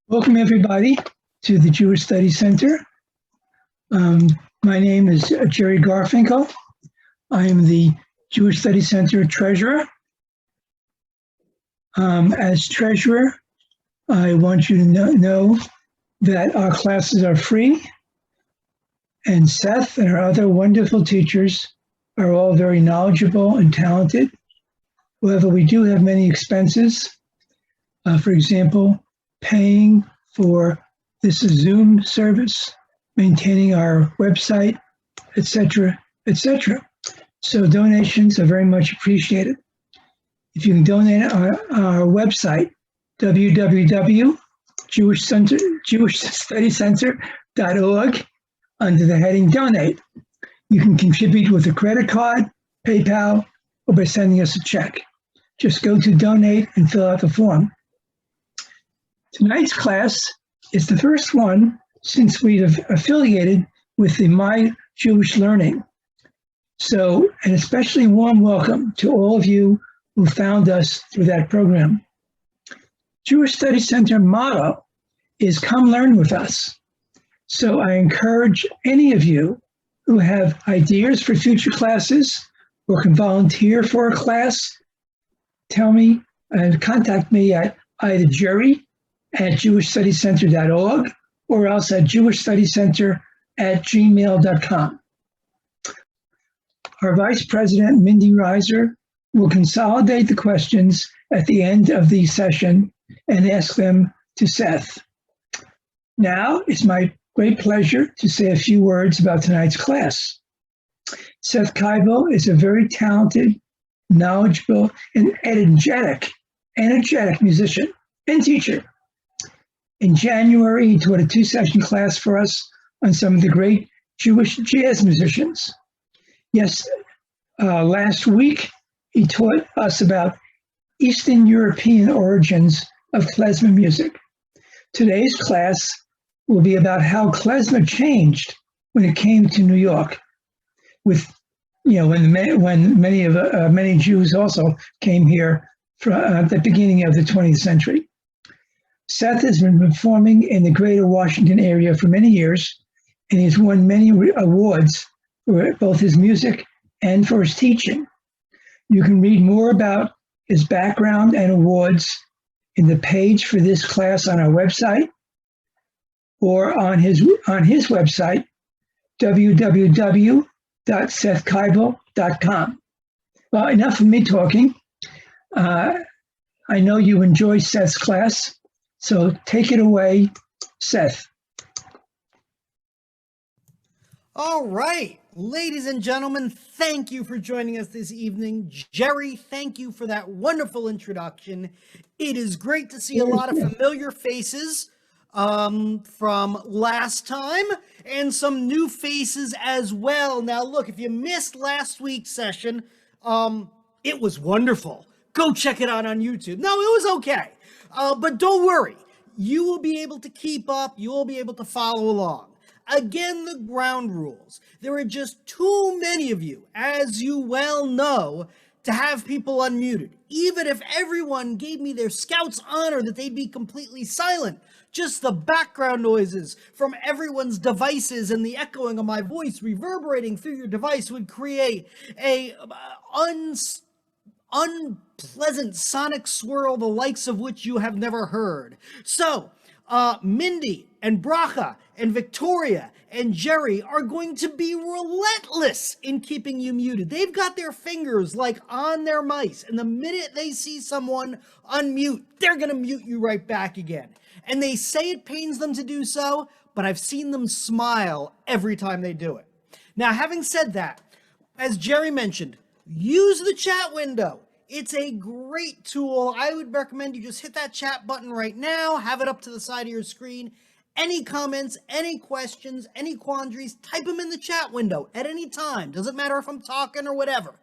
Welcome, everybody, to the Jewish Studies Center. Um, my name is Jerry Garfinkel. I am the Jewish Studies Center treasurer. As treasurer, I want you to know that our classes are free, and Seth and our other wonderful teachers are all very knowledgeable and talented. However, we do have many expenses. For example, paying for this Zoom service, maintaining our website, etc., etc. So donations are very much appreciated. If you can donate on our website, www.jewishstudiescenter.org, under the heading Donate. You can contribute with a credit card, PayPal, or by sending us a check. Just go to Donate and fill out the form. Tonight's class is the first one since we've affiliated with the My Jewish Learning. So, an especially warm welcome to all of you who found us through that program. Jewish Studies Center motto is "Come learn with us." So I encourage any of you who have ideas for future classes or can volunteer for a class, tell me and contact me at either jerry@jewishstudiescenter.org or else at jewishstudiescenter@gmail.com. Our Vice President, Mindy Reiser, will consolidate the questions at the end of the session and ask them to Seth. Now, it's my great pleasure to say a few words about tonight's class. Seth Keibel is a very talented, knowledgeable, and energetic musician and teacher. In January, he taught a two-session class for us on some of the great Jewish jazz musicians. Last week, he taught us about Eastern European origins of Klezmer music. Today's class will be about how Klezmer changed when it came to New York, when many Jews also came here at the beginning of the 20th century. Seth has been performing in the greater Washington area for many years, and he's won many awards for both his music and for his teaching. You can read more about his background and awards in the page for this class on our website or on his website, www.sethkeibel.com. Well, enough of me talking. I know you enjoy Seth's class, so take it away, Seth. All right, ladies and gentlemen, thank you for joining us this evening. Jerry, thank you for that wonderful introduction. It is great to see a lot of familiar faces from last time and some new faces as well. Now, look, if you missed last week's session, it was wonderful. Go check it out on YouTube. No, it was okay. But don't worry. You will be able to keep up. You will be able to follow along. Again, the ground rules. There are just too many of you, as you well know, to have people unmuted. Even if everyone gave me their scout's honor that they'd be completely silent, just the background noises from everyone's devices and the echoing of my voice reverberating through your device would create a unpleasant sonic swirl, the likes of which you have never heard. So, Mindy and Bracha and Victoria and Jerry are going to be relentless in keeping you muted. They've got their fingers like on their mice, and the minute they see someone unmute, they're going to mute you right back again. And they say it pains them to do so, but I've seen them smile every time they do it. Now, having said that, as Jerry mentioned, use the chat window. It's a great tool. I would recommend you just hit that chat button right now, have it up to the side of your screen. Any comments, any questions, any quandaries, type them in the chat window at any time. Doesn't matter if I'm talking or whatever.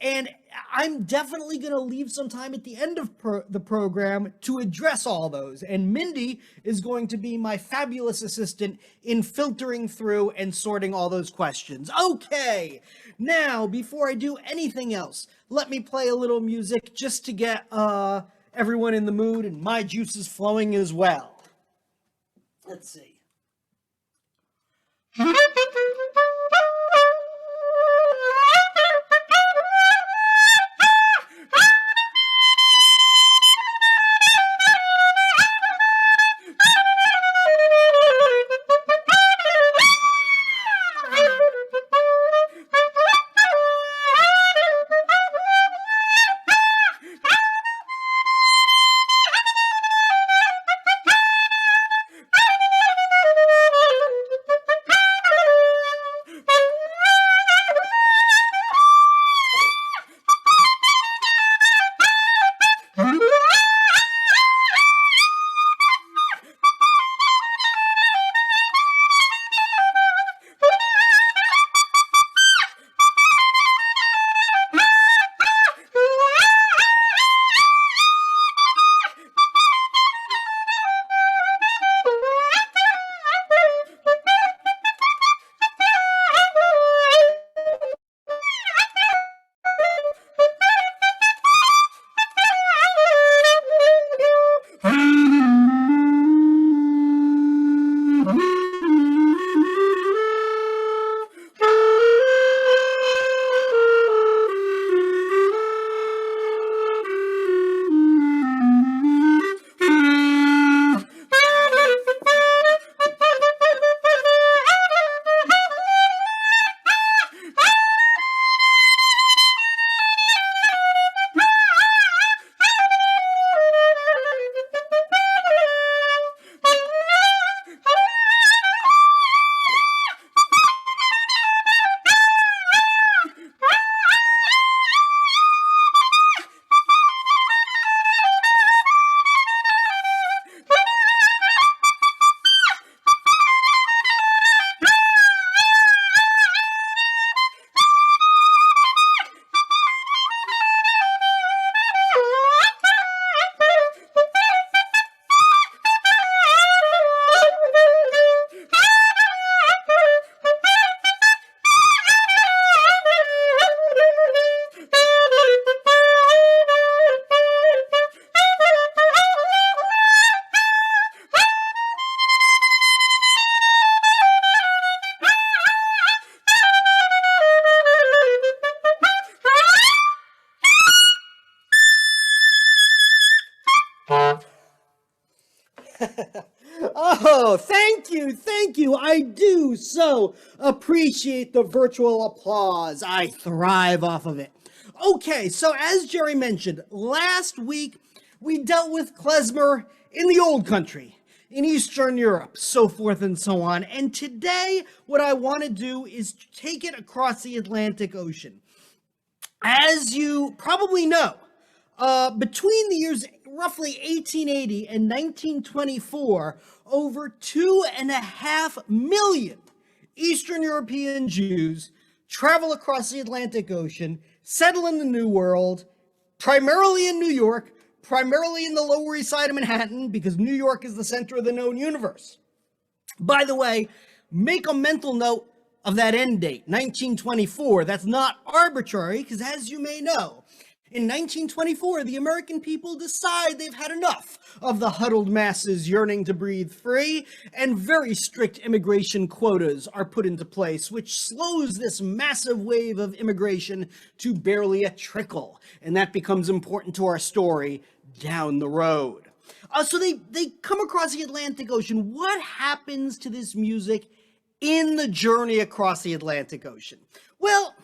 And I'm definitely going to leave some time at the end of the program to address all those. And Mindy is going to be my fabulous assistant in filtering through and sorting all those questions. Okay, now, before I do anything else, let me play a little music just to get everyone in the mood and my juices flowing as well. Let's see. Oh, thank you, thank you. I do so appreciate the virtual applause. I thrive off of it. Okay, so as Jerry mentioned, last week we dealt with klezmer in the old country, in Eastern Europe, so forth and so on. And today, what I want to do is take it across the Atlantic Ocean. As you probably know, between the years roughly 1880 and 1924, over 2.5 million Eastern European Jews travel across the Atlantic Ocean, settle in the New World, primarily in New York, primarily in the Lower East Side of Manhattan, because New York is the center of the known universe. By the way, make a mental note of that end date, 1924. That's not arbitrary, because as you may know, in 1924, the American people decide they've had enough of the huddled masses yearning to breathe free, and very strict immigration quotas are put into place, which slows this massive wave of immigration to barely a trickle. And that becomes important to our story down the road. So they come across the Atlantic Ocean. What happens to this music in the journey across the Atlantic Ocean? Well,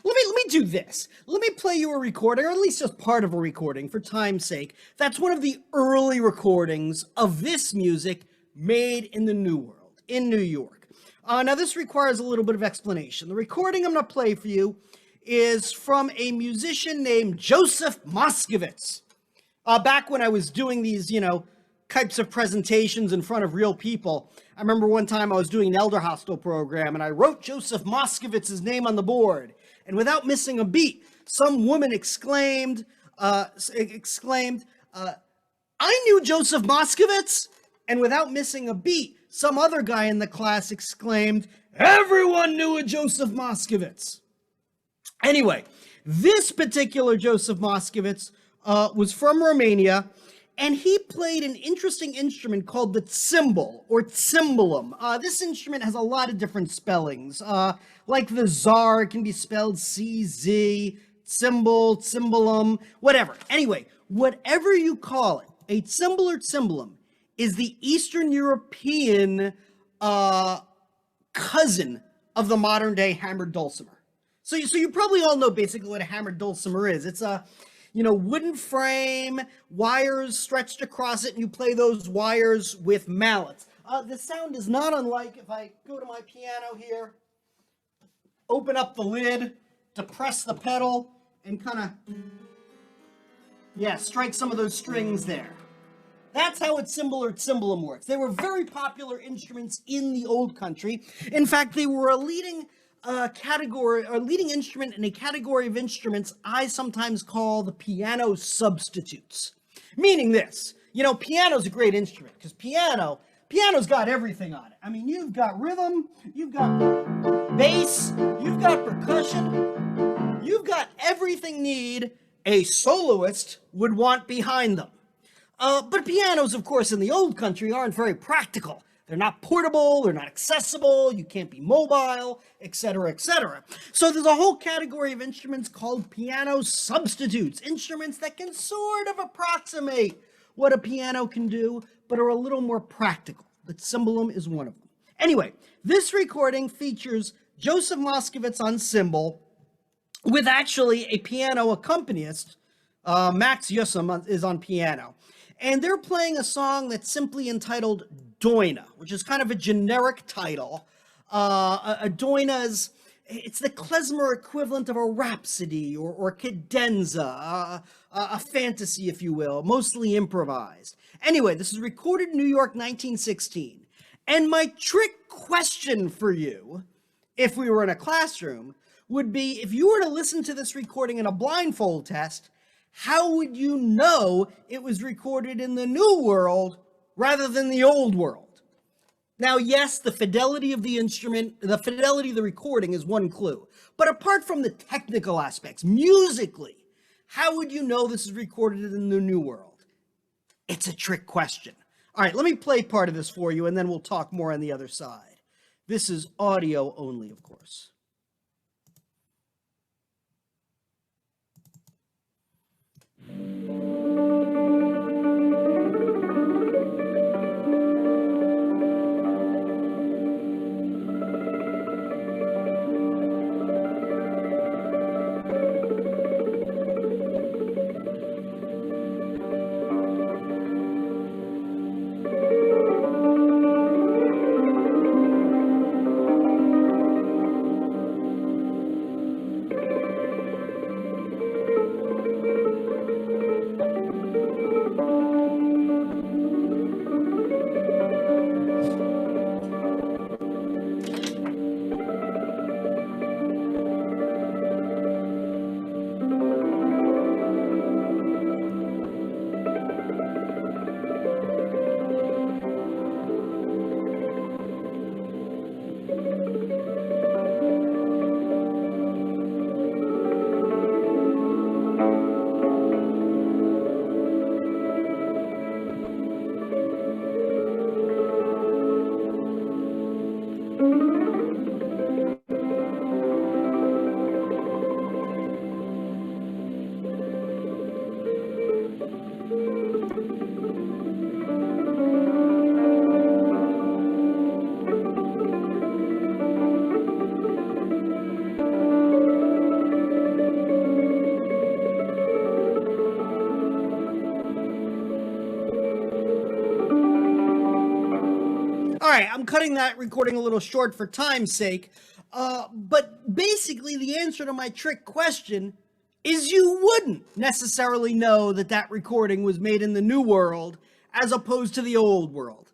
let me do this. Let me play you a recording, or at least just part of a recording for time's sake. That's one of the early recordings of this music made in the New World, in New York. Now, this requires a little bit of explanation. The recording I'm going to play for you is from a musician named Joseph Moskowitz. Back when I was doing these, types of presentations in front of real people, I remember one time I was doing an elder hostel program, and I wrote Joseph Moskowitz's name on the board. And without missing a beat, some woman exclaimed, I knew Joseph Moskowitz. And without missing a beat, some other guy in the class exclaimed, everyone knew a Joseph Moskowitz. Anyway, this particular Joseph Moskowitz was from Romania, And he played an interesting instrument called the cymbal or cymbalum. This instrument has a lot of different spellings. Like the czar, it can be spelled CZ, cymbal, cymbalum, whatever. Anyway, whatever you call it, a cymbal or cymbalum is the Eastern European cousin of the modern day hammered dulcimer. So you probably all know basically what a hammered dulcimer is. It's a wooden frame, wires stretched across it, and you play those wires with mallets. The sound is not unlike if I go to my piano here, open up the lid, depress the pedal, and kind of, strike some of those strings there. That's how a cymbal or cymbalum works. They were very popular instruments in the old country. In fact, they were a leading leading instrument in a category of instruments I sometimes call the piano substitutes. Meaning this, piano's a great instrument because piano's got everything on it. I mean, you've got rhythm, you've got bass, you've got percussion, you've got everything a soloist would want behind them. But pianos, of course, in the old country aren't very practical. They're not portable, they're not accessible, you can't be mobile, etc., etc. So there's a whole category of instruments called piano substitutes, instruments that can sort of approximate what a piano can do, but are a little more practical. The cymbalum is one of them. Anyway, this recording features Joseph Moskowitz on cymbal, with actually a piano accompanist. Max Yussum is on piano. And they're playing a song that's simply entitled Doina, which is kind of a generic title. A Doina's, it's the Klezmer equivalent of a rhapsody or cadenza, a fantasy, if you will, mostly improvised. Anyway, this is recorded in New York, 1916. And my trick question for you, if we were in a classroom, would be if you were to listen to this recording in a blindfold test, how would you know it was recorded in the New World rather than the Old World? Now, yes, the fidelity of the instrument, the fidelity of the recording is one clue. But apart from the technical aspects, musically, how would you know this is recorded in the New World? It's a trick question. All right, let me play part of this for you, and then we'll talk more on the other side. This is audio only, of course. All right, I'm cutting that recording a little short for time's sake, but basically the answer to my trick question is you wouldn't necessarily know that that recording was made in the New World as opposed to the Old World.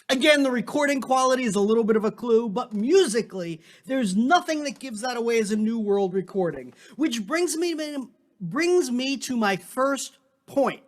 Again, the recording quality is a little bit of a clue, but musically, there's nothing that gives that away as a New World recording, which brings me to my first point.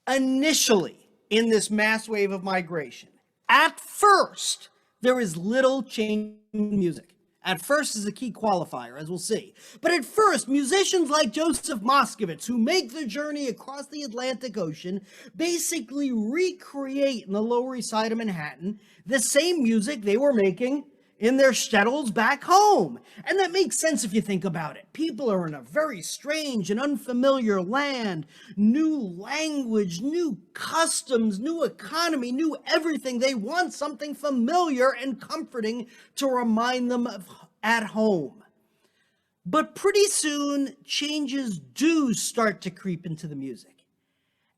Initially, in this mass wave of migration, at first, there is little change in music. At first is a key qualifier, as we'll see. But at first, musicians like Joseph Moskowitz, who make the journey across the Atlantic Ocean, basically recreate in the Lower East Side of Manhattan the same music they were making in their shtetls back home. And that makes sense if you think about it. People are in a very strange and unfamiliar land, new language, new customs, new economy, new everything. They want something familiar and comforting to remind them of at home. But pretty soon, changes do start to creep into the music.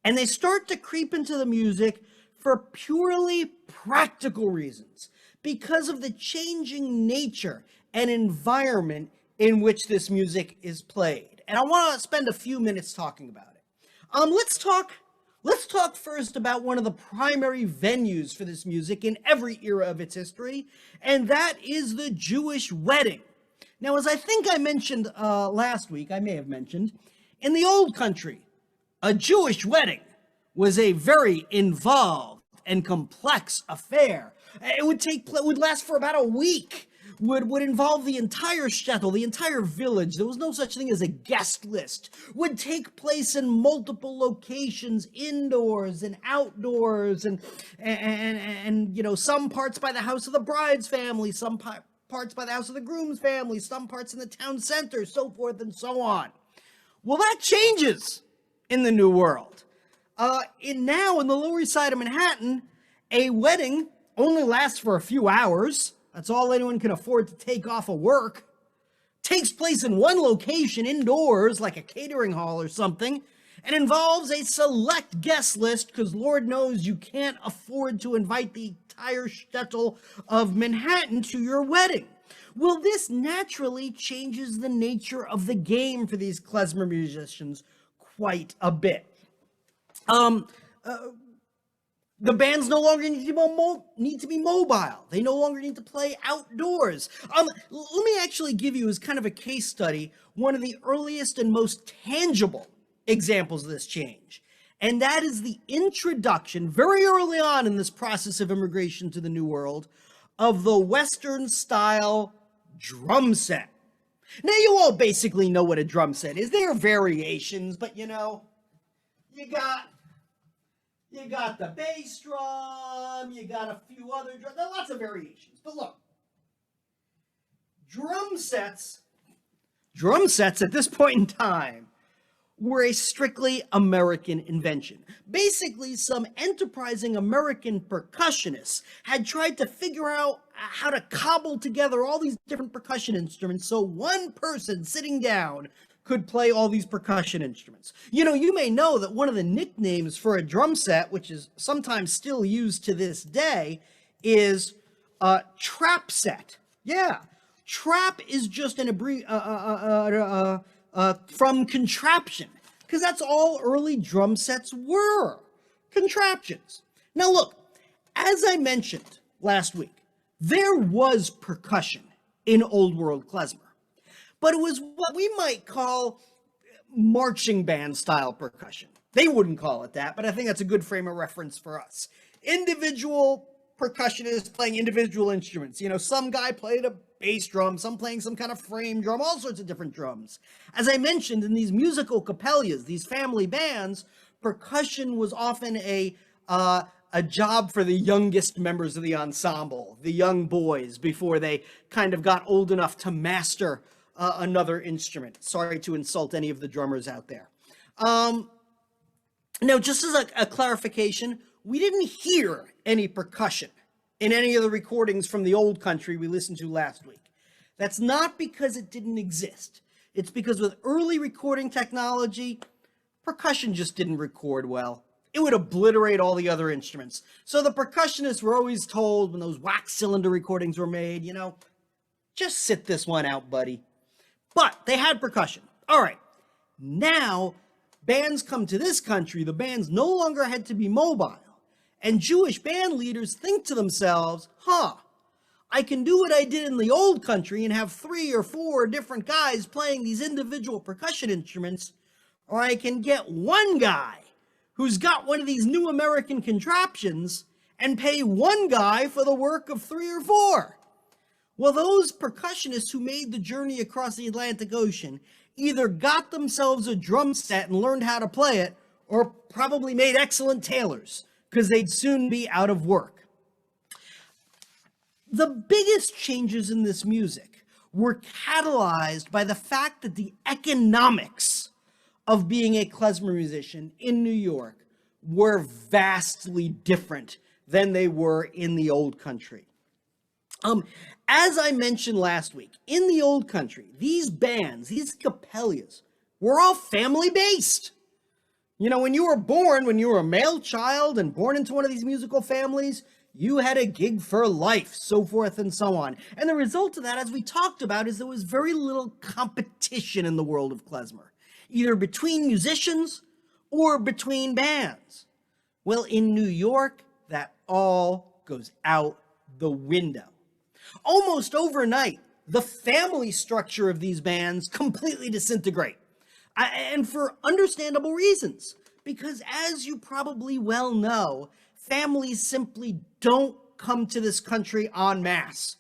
And they start to creep into the music for purely practical reasons, because of the changing nature and environment in which this music is played. And I want to spend a few minutes talking about it. Let's talk first about one of the primary venues for this music in every era of its history, and that is the Jewish wedding. Now, as I think I mentioned last week, I may have mentioned, in the old country, a Jewish wedding was a very involved and complex affair. It would last for about a week, would involve the entire shtetl, the entire village. There was no such thing as a guest list. Would take place in multiple locations, indoors and outdoors, and you know, some parts by the house of the bride's family, some parts by the house of the groom's family, some parts in the town center, so forth and so on. Well, that changes in the New World. Now in the Lower East Side of Manhattan, a wedding only lasts for a few hours. That's all anyone can afford to take off of work. Takes place in one location indoors, like a catering hall or something, and involves a select guest list, because Lord knows you can't afford to invite the entire shtetl of Manhattan to your wedding. Well, this naturally changes the nature of the game for these klezmer musicians quite a bit. The bands no longer need to be mobile. They no longer need to play outdoors. Let me actually give you, as kind of a case study, one of the earliest and most tangible examples of this change. And that is the introduction, very early on in this process of immigration to the New World, of the Western-style drum set. Now, you all basically know what a drum set is. There are variations, but you know, you got the bass drum, you got a few other drums, there are lots of variations. But look, drum sets at this point in time were a strictly American invention. Basically, some enterprising American percussionists had tried to figure out how to cobble together all these different percussion instruments so one person sitting down could play all these percussion instruments. You know, you may know that one of the nicknames for a drum set, which is sometimes still used to this day, is trap set. Yeah, trap is just an from contraption, because that's all early drum sets were, contraptions. Now look, as I mentioned last week, there was percussion in Old World klezmer. But it was what we might call marching band style percussion. They wouldn't call it that, but I think that's a good frame of reference for us. Individual percussionists playing individual instruments. You know, some guy played a bass drum, some playing some kind of frame drum, all sorts of different drums. As I mentioned, in these musical capellas, these family bands, percussion was often a job for the youngest members of the ensemble, the young boys, before they kind of got old enough to master another instrument. Sorry to insult any of the drummers out there. Now, just as a clarification, we didn't hear any percussion in any of the recordings from the old country we listened to last week. That's not because it didn't exist. It's because with early recording technology, percussion just didn't record well. It would obliterate all the other instruments. So the percussionists were always told when those wax cylinder recordings were made, you know, just sit this one out, buddy. But they had percussion. All right, now bands come to this country, the bands no longer had to be mobile. And Jewish band leaders think to themselves, I can do what I did in the old country and have 3 or 4 different guys playing these individual percussion instruments, or I can get one guy who's got one of these new American contraptions and pay one guy for the work of 3 or 4. Well, those percussionists who made the journey across the Atlantic Ocean either got themselves a drum set and learned how to play it, or probably made excellent tailors, because they'd soon be out of work. The biggest changes in this music were catalyzed by the fact that the economics of being a klezmer musician in New York were vastly different than they were in the old country. As I mentioned last week, in the old country, these bands, these capellas, were all family-based. You know, when you were a male child and born into one of these musical families, you had a gig for life, so forth and so on. And the result of that, as we talked about, is there was very little competition in the world of klezmer, either between musicians or between bands. Well, in New York, that all goes out the window. Almost overnight, the family structure of these bands completely disintegrate. And for understandable reasons, because as you probably well know, families simply don't come to this country en masse.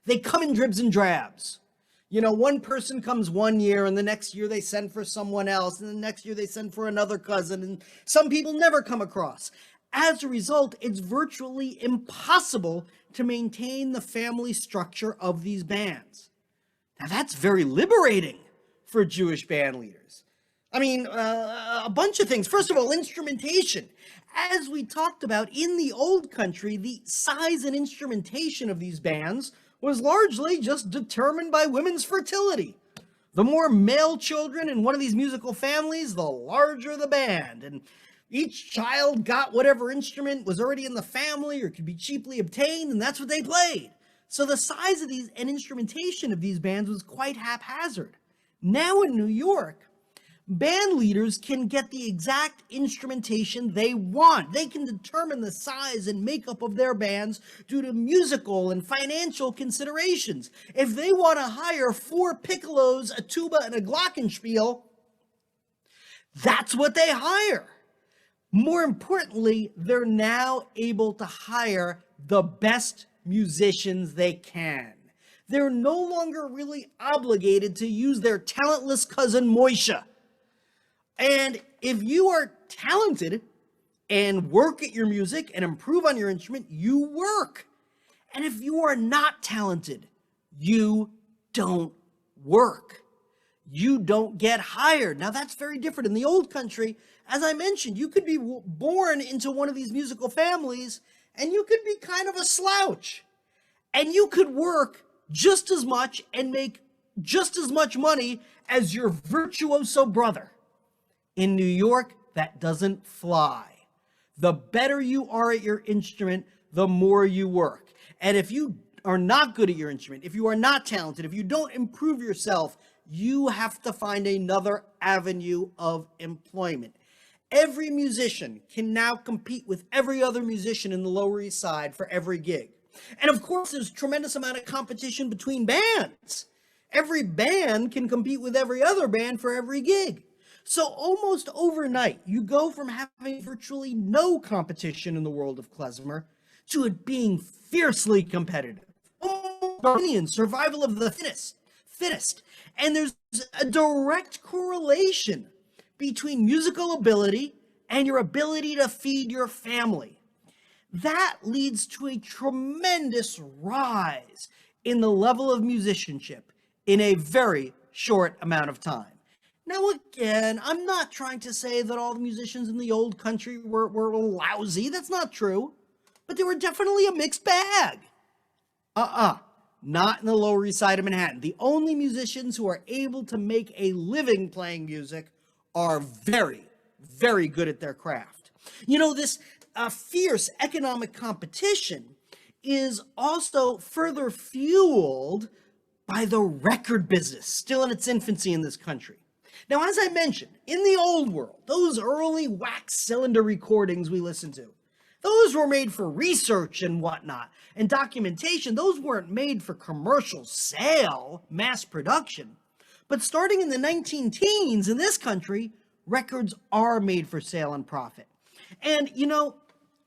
They come in dribs and drabs. You know, one person comes one year, and the next year they send for someone else, and the next year they send for another cousin, and some people never come across. As a result, it's virtually impossible to maintain the family structure of these bands. Now, that's very liberating for Jewish band leaders. I mean, a bunch of things. First of all, instrumentation. As we talked about, in the old country, the size and instrumentation of these bands was largely just determined by women's fertility. The more male children in one of these musical families, the larger the band. And each child got whatever instrument was already in the family or could be cheaply obtained, and that's what they played. So the size of these and instrumentation of these bands was quite haphazard. Now in New York, band leaders can get the exact instrumentation they want. They can determine the size and makeup of their bands due to musical and financial considerations. If they want to hire 4 piccolos, a tuba, and a glockenspiel, that's what they hire. More importantly, they're now able to hire the best musicians they can. They're no longer really obligated to use their talentless cousin Moishe. And if you are talented and work at your music and improve on your instrument, you work. And if you are not talented, you don't work. You don't get hired. Now, that's very different. In the old country, as I mentioned, you could be born into one of these musical families and you could be kind of a slouch. And you could work just as much and make just as much money as your virtuoso brother. In New York, that doesn't fly. The better you are at your instrument, the more you work. And if you are not good at your instrument, if you are not talented, if you don't improve yourself, you have to find another avenue of employment. Every musician can now compete with every other musician in the Lower East Side for every gig. And of course, there's a tremendous amount of competition between bands. Every band can compete with every other band for every gig. So almost overnight, you go from having virtually no competition in the world of klezmer to it being fiercely competitive. Survival of the fittest. And there's a direct correlation between musical ability and your ability to feed your family. That leads to a tremendous rise in the level of musicianship in a very short amount of time. Now, again, I'm not trying to say that all the musicians in the old country were lousy. That's not true. But they were definitely a mixed bag. Not in the Lower East Side of Manhattan. The only musicians who are able to make a living playing music are very, very good at their craft. You know, this fierce economic competition is also further fueled by the record business, still in its infancy in this country. Now, as I mentioned, in the old world, those early wax cylinder recordings we listened to, those were made for research and whatnot, and documentation. Those weren't made for commercial sale, mass production. But starting in the 19-teens in this country, records are made for sale and profit. And, you know,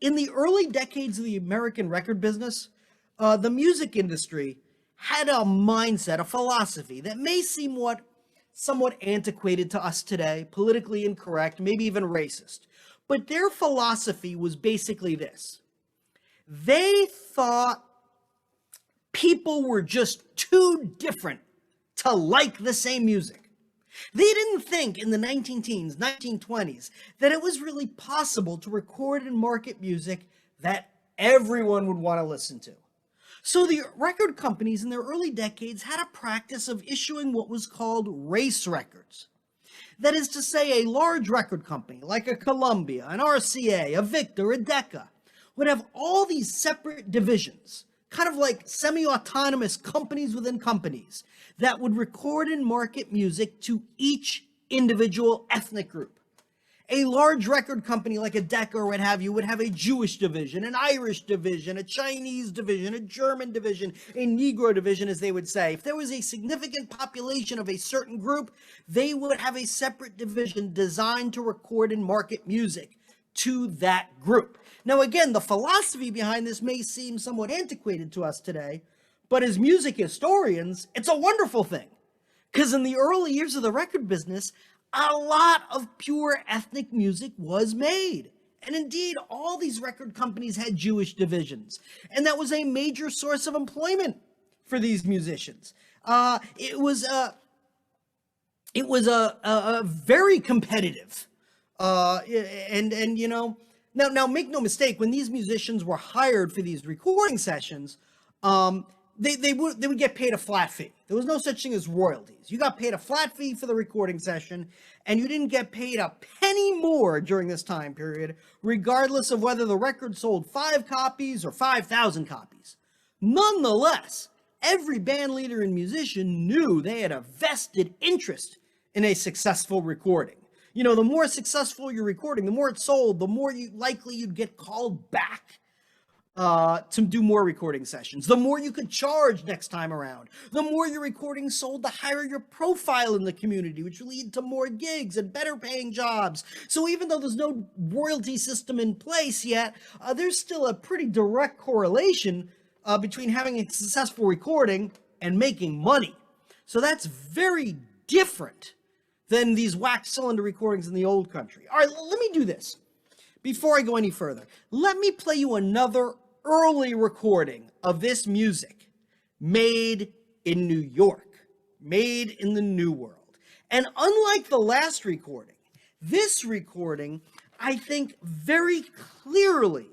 in the early decades of the American record business, the music industry had a mindset, a philosophy that may seem somewhat antiquated to us today, politically incorrect, maybe even racist. But their philosophy was basically this. They thought people were just too different to like the same music. They didn't think in the 19-teens, 1920s, that it was really possible to record and market music that everyone would want to listen to. So the record companies in their early decades had a practice of issuing what was called race records. That is to say, a large record company like a Columbia, an RCA, a Victor, a Decca, would have all these separate divisions, kind of like semi-autonomous companies within companies, that would record and market music to each individual ethnic group. A large record company like a Decca or what have you would have a Jewish division, an Irish division, a Chinese division, a German division, a Negro division, as they would say. If there was a significant population of a certain group, they would have a separate division designed to record and market music to that group. Now, again, the philosophy behind this may seem somewhat antiquated to us today, but as music historians, it's a wonderful thing. Because in the early years of the record business, a lot of pure ethnic music was made. And indeed, all these record companies had Jewish divisions. And that was a major source of employment for these musicians. It was a very competitive. And you know, now make no mistake, when these musicians were hired for these recording sessions, they would get paid a flat fee. There was no such thing as royalties. You got paid a flat fee for the recording session, and you didn't get paid a penny more during this time period, regardless of whether the record sold 5 copies or 5,000 copies. Nonetheless, every band leader and musician knew they had a vested interest in a successful recording. You know, the more successful your recording, the more it sold, the more likely you'd get called back to do more recording sessions. The more you could charge next time around. The more your recording sold, the higher your profile in the community, which will lead to more gigs and better paying jobs. So even though there's no royalty system in place yet, there's still a pretty direct correlation between having a successful recording and making money. So that's very different than these wax cylinder recordings in the old country. All right, let me do this. Before I go any further, let me play you another early recording of this music made in New York, made in the New World. And unlike the last recording, this recording, I think, very clearly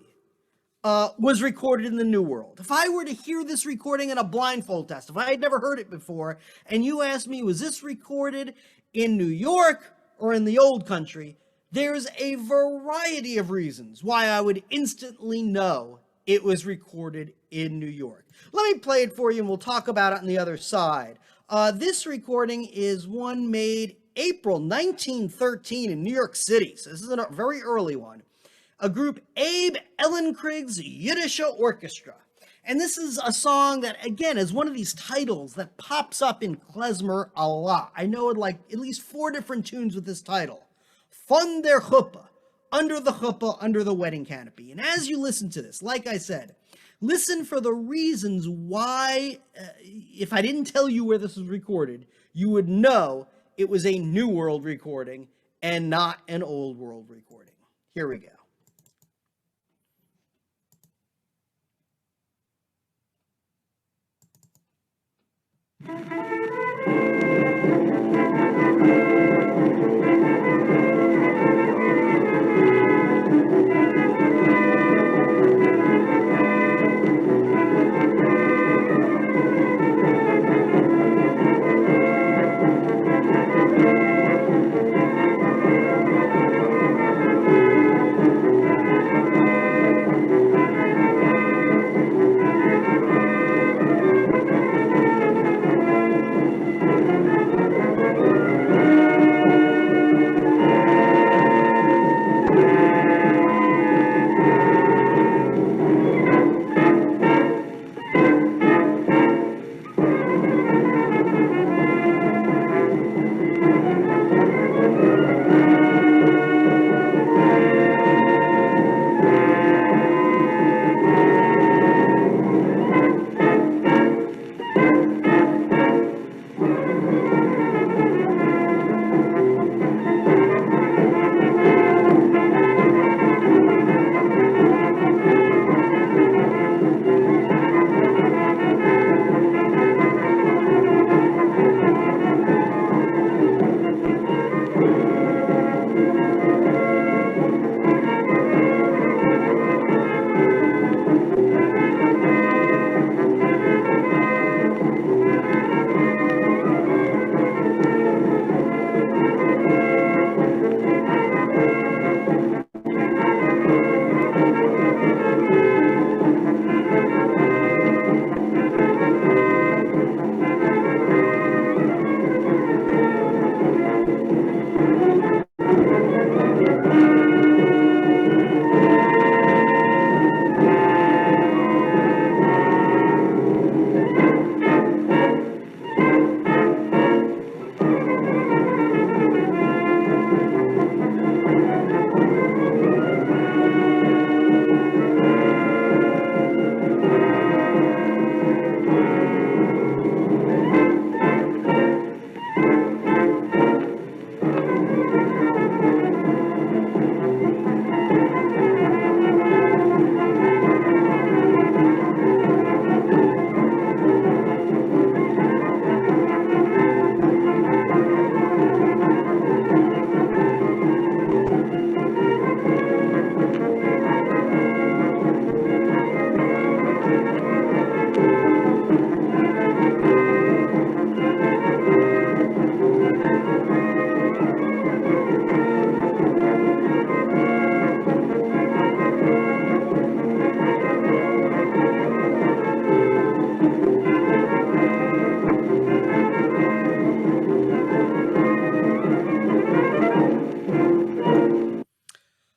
was recorded in the New World. If I were to hear this recording in a blindfold test, if I had never heard it before, and you asked me, was this recorded in New York or in the old country, there's a variety of reasons why I would instantly know it was recorded in New York. Let me play it for you and we'll talk about it on the other side. This recording is one made April 1913 in New York City. So this is a very early one. A group, Abe Ellenkrig's Yiddish Orchestra. And this is a song that, again, is one of these titles that pops up in Klezmer a lot. I know it like at least 4 different tunes with this title. Von der Chuppah, under the chuppah, under the wedding canopy. And as you listen to this, like I said, listen for the reasons why, if I didn't tell you where this was recorded, you would know it was a New World recording and not an Old World recording. Here we go.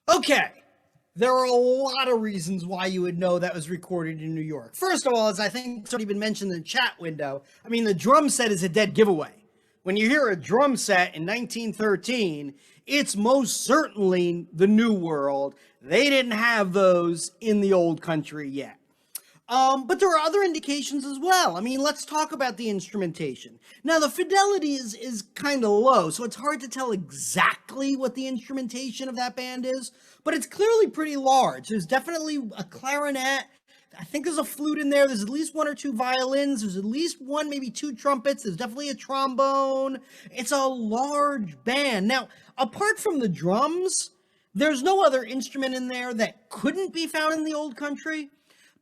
Okay, there are a lot of reasons why you would know that was recorded in New York. First of all, as I think it's already been mentioned in the chat window, I mean, the drum set is a dead giveaway. When you hear a drum set in 1913, it's most certainly the New World. They didn't have those in the old country yet. But there are other indications as well. I mean, let's talk about the instrumentation. Now, the fidelity is kind of low, so it's hard to tell exactly what the instrumentation of that band is, but it's clearly pretty large. There's definitely a clarinet. I think there's a flute in there. There's at least one or two violins. There's at least one, maybe two trumpets. There's definitely a trombone. It's a large band. Now, apart from the drums, there's no other instrument in there that couldn't be found in the old country.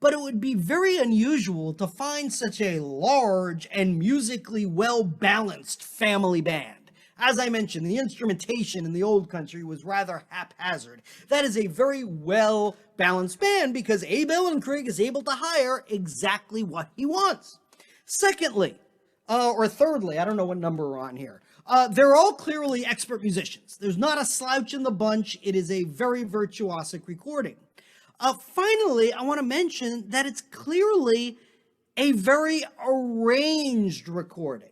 But it would be very unusual to find such a large and musically well-balanced family band. As I mentioned, the instrumentation in the old country was rather haphazard. That is a very well-balanced band because Abe Ellenkrig is able to hire exactly what he wants. Secondly, or thirdly, I don't know what number we're on here. They're all clearly expert musicians. There's not a slouch in the bunch. It is a very virtuosic recording. Finally, I want to mention that it's clearly a very arranged recording.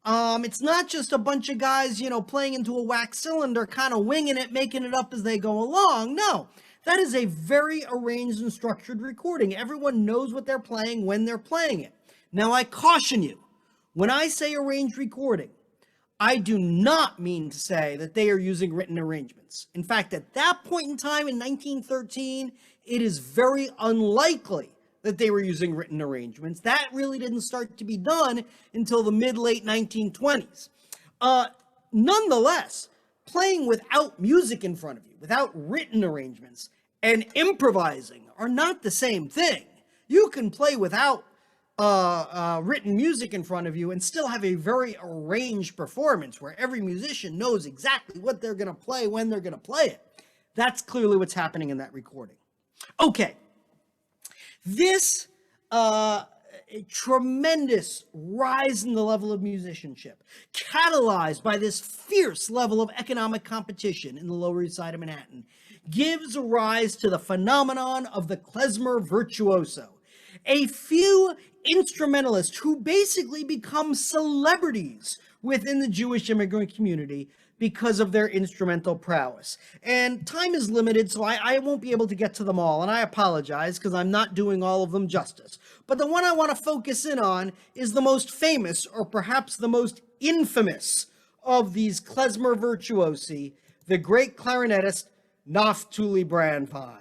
It's not just a bunch of guys, playing into a wax cylinder, kind of winging it, making it up as they go along. No, that is a very arranged and structured recording. Everyone knows what they're playing when they're playing it. Now, I caution you, when I say arranged recording, I do not mean to say that they are using written arrangements. In fact, at that point in time in 1913, it is very unlikely that they were using written arrangements. That really didn't start to be done until the mid-late 1920s. Nonetheless, playing without music in front of you, without written arrangements, and improvising are not the same thing. You can play without written music in front of you and still have a very arranged performance where every musician knows exactly what they're going to play when they're going to play it. That's clearly what's happening in that recording. Okay, this tremendous rise in the level of musicianship, catalyzed by this fierce level of economic competition in the Lower East Side of Manhattan, gives rise to the phenomenon of the klezmer virtuoso. A few instrumentalists who basically become celebrities within the Jewish immigrant community because of their instrumental prowess. And time is limited, so I won't be able to get to them all, and I apologize because I'm not doing all of them justice. But the one I want to focus in on is the most famous, or perhaps the most infamous, of these klezmer virtuosi, the great clarinetist Naftuli Brandwein.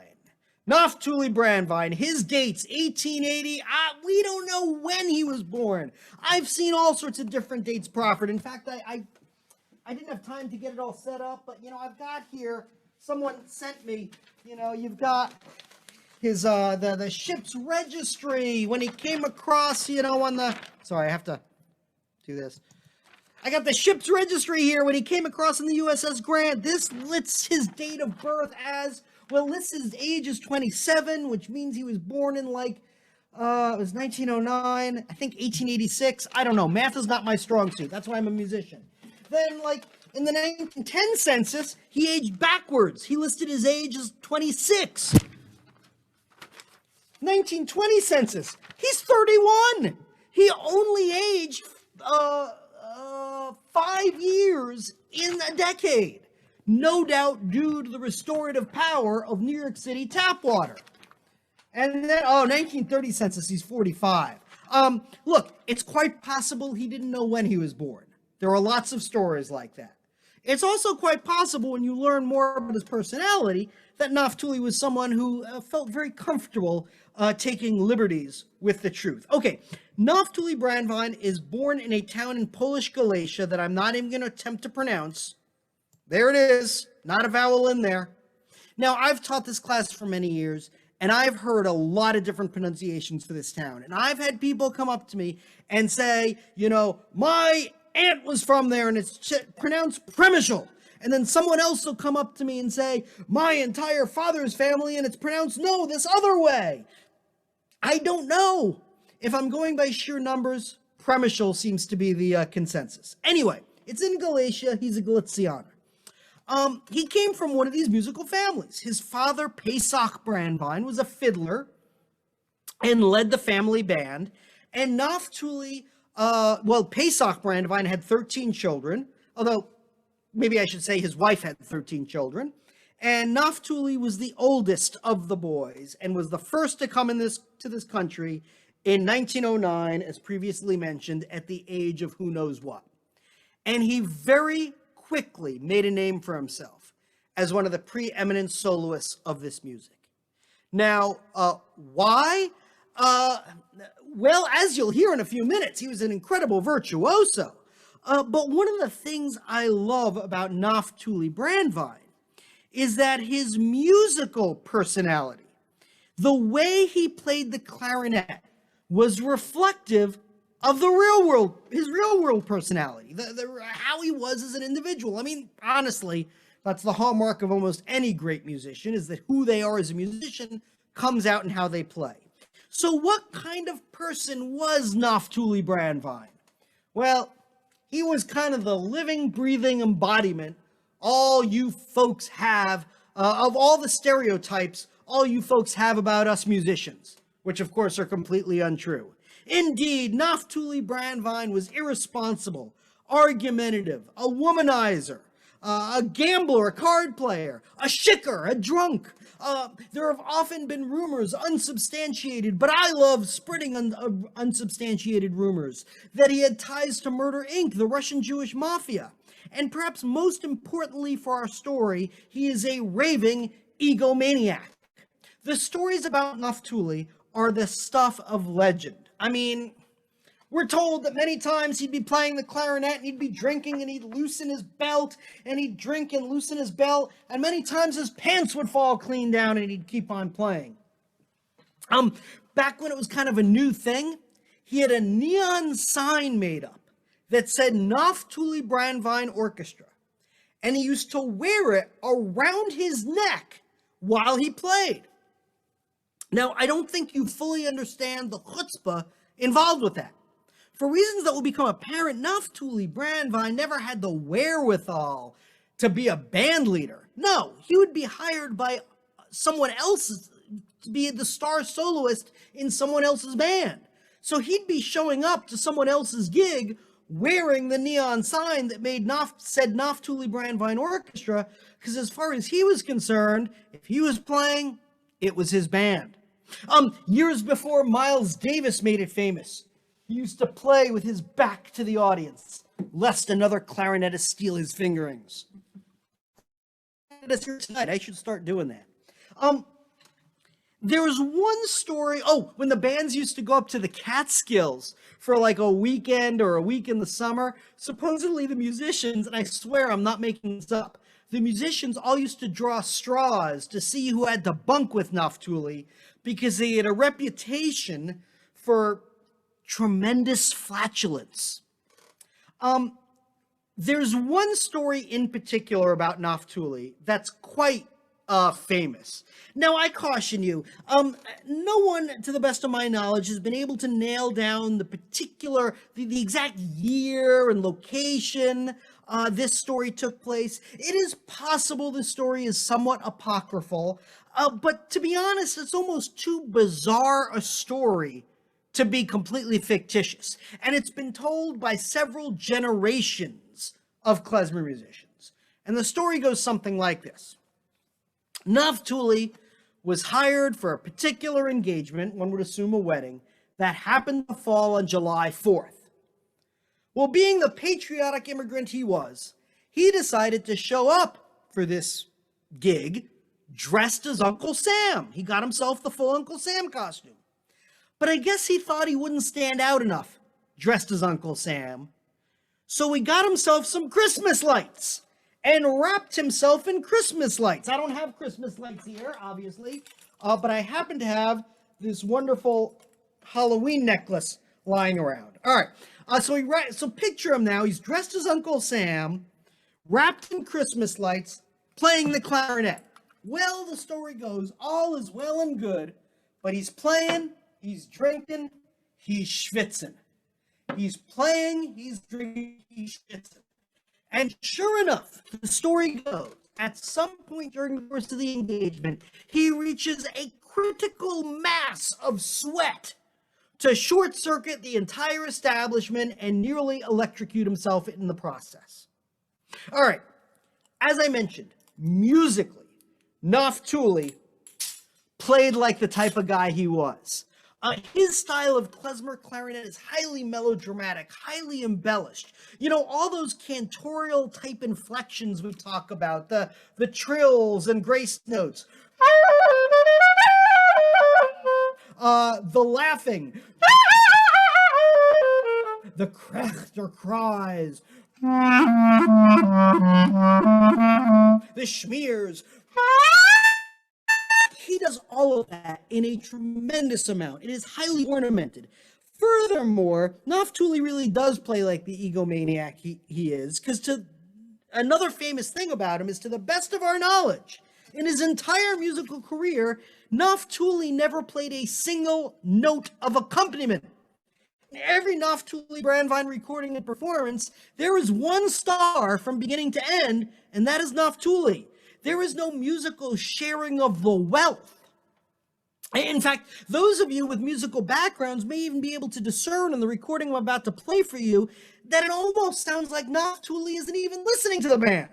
Naftuli Brandwein, his dates, 1880, we don't know when he was born. I've seen all sorts of different dates proffered. In fact, I didn't have time to get it all set up, but, I've got here, someone sent me, you've got his, the ship's registry when he came across, on the, sorry, I have to do this. I got the ship's registry here when he came across in the USS Grant. This lists his date of birth as, well, lists his age as 27, which means he was born in, it was 1909, I think 1886. I don't know. Math is not my strong suit. That's why I'm a musician. Then, in the 1910 census, he aged backwards. He listed his age as 26. 1920 census, he's 31. He only aged 5 years in a decade. No doubt due to the restorative power of New York City tap water. And then, 1930 census, he's 45. Look, it's quite possible he didn't know when he was born. There are lots of stories like that. It's also quite possible when you learn more about his personality that Naftuli was someone who felt very comfortable taking liberties with the truth. Okay, Naftuli Brandwein is born in a town in Polish Galicia that I'm not even going to attempt to pronounce. There it is, not a vowel in there. Now, I've taught this class for many years, and I've heard a lot of different pronunciations for this town. And I've had people come up to me and say, my aunt was from there, and it's pronounced Premishal. And then someone else will come up to me and say, my entire father's family, and it's pronounced, no, this other way. I don't know. If I'm going by sheer numbers, Premishal seems to be the consensus. Anyway, it's in Galicia. He's a Galicianer. He came from one of these musical families. His father, Pesach Brandwein, was a fiddler and led the family band. And Naftuli, Pesach Brandwein had 13 children, although maybe I should say his wife had 13 children. And Naftuli was the oldest of the boys and was the first to come to this country in 1909, as previously mentioned, at the age of who knows what. And he very quickly made a name for himself as one of the preeminent soloists of this music. Now, why? Well, as you'll hear in a few minutes, he was an incredible virtuoso. But one of the things I love about Naftuli Brandwein is that his musical personality, the way he played the clarinet, was reflective of the real world, his real world personality, how he was as an individual. I mean, honestly, that's the hallmark of almost any great musician, is that who they are as a musician comes out in how they play. So what kind of person was Naftuli Brandwein? Well, he was kind of the living, breathing embodiment all you folks have, of all the stereotypes all you folks have about us musicians, which of course are completely untrue. Indeed, Naftuli Brandwein was irresponsible, argumentative, a womanizer, a gambler, a card player, a shicker, a drunk. There have often been rumors, unsubstantiated, but I love spreading unsubstantiated rumors, that he had ties to Murder Inc., the Russian Jewish mafia. And perhaps most importantly for our story, he is a raving egomaniac. The stories about Naftuli are the stuff of legend. I mean, we're told that many times he'd be playing the clarinet and he'd be drinking and he'd loosen his belt and he'd drink and loosen his belt, and many times his pants would fall clean down and he'd keep on playing. Back when it was kind of a new thing, he had a neon sign made up that said Naftuli Brandwein Orchestra, and he used to wear it around his neck while he played. Now, I don't think you fully understand the chutzpah involved with that. For reasons that will become apparent, Naftuli Brandwein never had the wherewithal to be a band leader. No, he would be hired by someone else to be the star soloist in someone else's band. So he'd be showing up to someone else's gig wearing the neon sign that said Naftuli Brandwein Orchestra, because as far as he was concerned, if he was playing, it was his band. Years before Miles Davis made it famous, he used to play with his back to the audience, lest another clarinetist steal his fingerings. Tonight, I should start doing that. There was one story, when the bands used to go up to the Catskills for like a weekend or a week in the summer, supposedly the musicians, and I swear I'm not making this up, the musicians all used to draw straws to see who had to bunk with Naftuli, because they had a reputation for tremendous flatulence. There's one story in particular about Naftuli that's quite famous. Now, I caution you, no one, to the best of my knowledge, has been able to nail down the exact year and location this story took place. It is possible this story is somewhat apocryphal, but to be honest, it's almost too bizarre a story to be completely fictitious. And it's been told by several generations of klezmer musicians. And the story goes something like this. Naftuli was hired for a particular engagement, one would assume a wedding, that happened to fall on July 4th. Well, being the patriotic immigrant he was, he decided to show up for this gig dressed as Uncle Sam. He got himself the full Uncle Sam costume. But I guess he thought he wouldn't stand out enough dressed as Uncle Sam. So he got himself some Christmas lights and wrapped himself in Christmas lights. I don't have Christmas lights here, obviously, but I happen to have this wonderful Halloween necklace lying around. All right, so picture him now. He's dressed as Uncle Sam, wrapped in Christmas lights, playing the clarinet. Well, the story goes, all is well and good, but he's playing, he's drinking, he's schwitzing. He's playing, he's drinking, he's schwitzing. And sure enough, the story goes, at some point during the course of the engagement, he reaches a critical mass of sweat to short circuit the entire establishment and nearly electrocute himself in the process. All right, as I mentioned, musically, Naftuli played like the type of guy he was. His style of klezmer clarinet is highly melodramatic, highly embellished. You know, all those cantorial type inflections we talk about, the trills and grace notes, the laughing, the Krechter cries, the schmears. He does all of that in a tremendous amount. It is highly ornamented. Furthermore, Naftuli really does play like the egomaniac he is, because another famous thing about him is, to the best of our knowledge, in his entire musical career, Naftuli never played a single note of accompaniment. In every Naftuli Brandwein recording and performance, there is one star from beginning to end, and that is Naftuli. There is no musical sharing of the wealth. In fact, those of you with musical backgrounds may even be able to discern in the recording I'm about to play for you that it almost sounds like Naftuli isn't even listening to the band.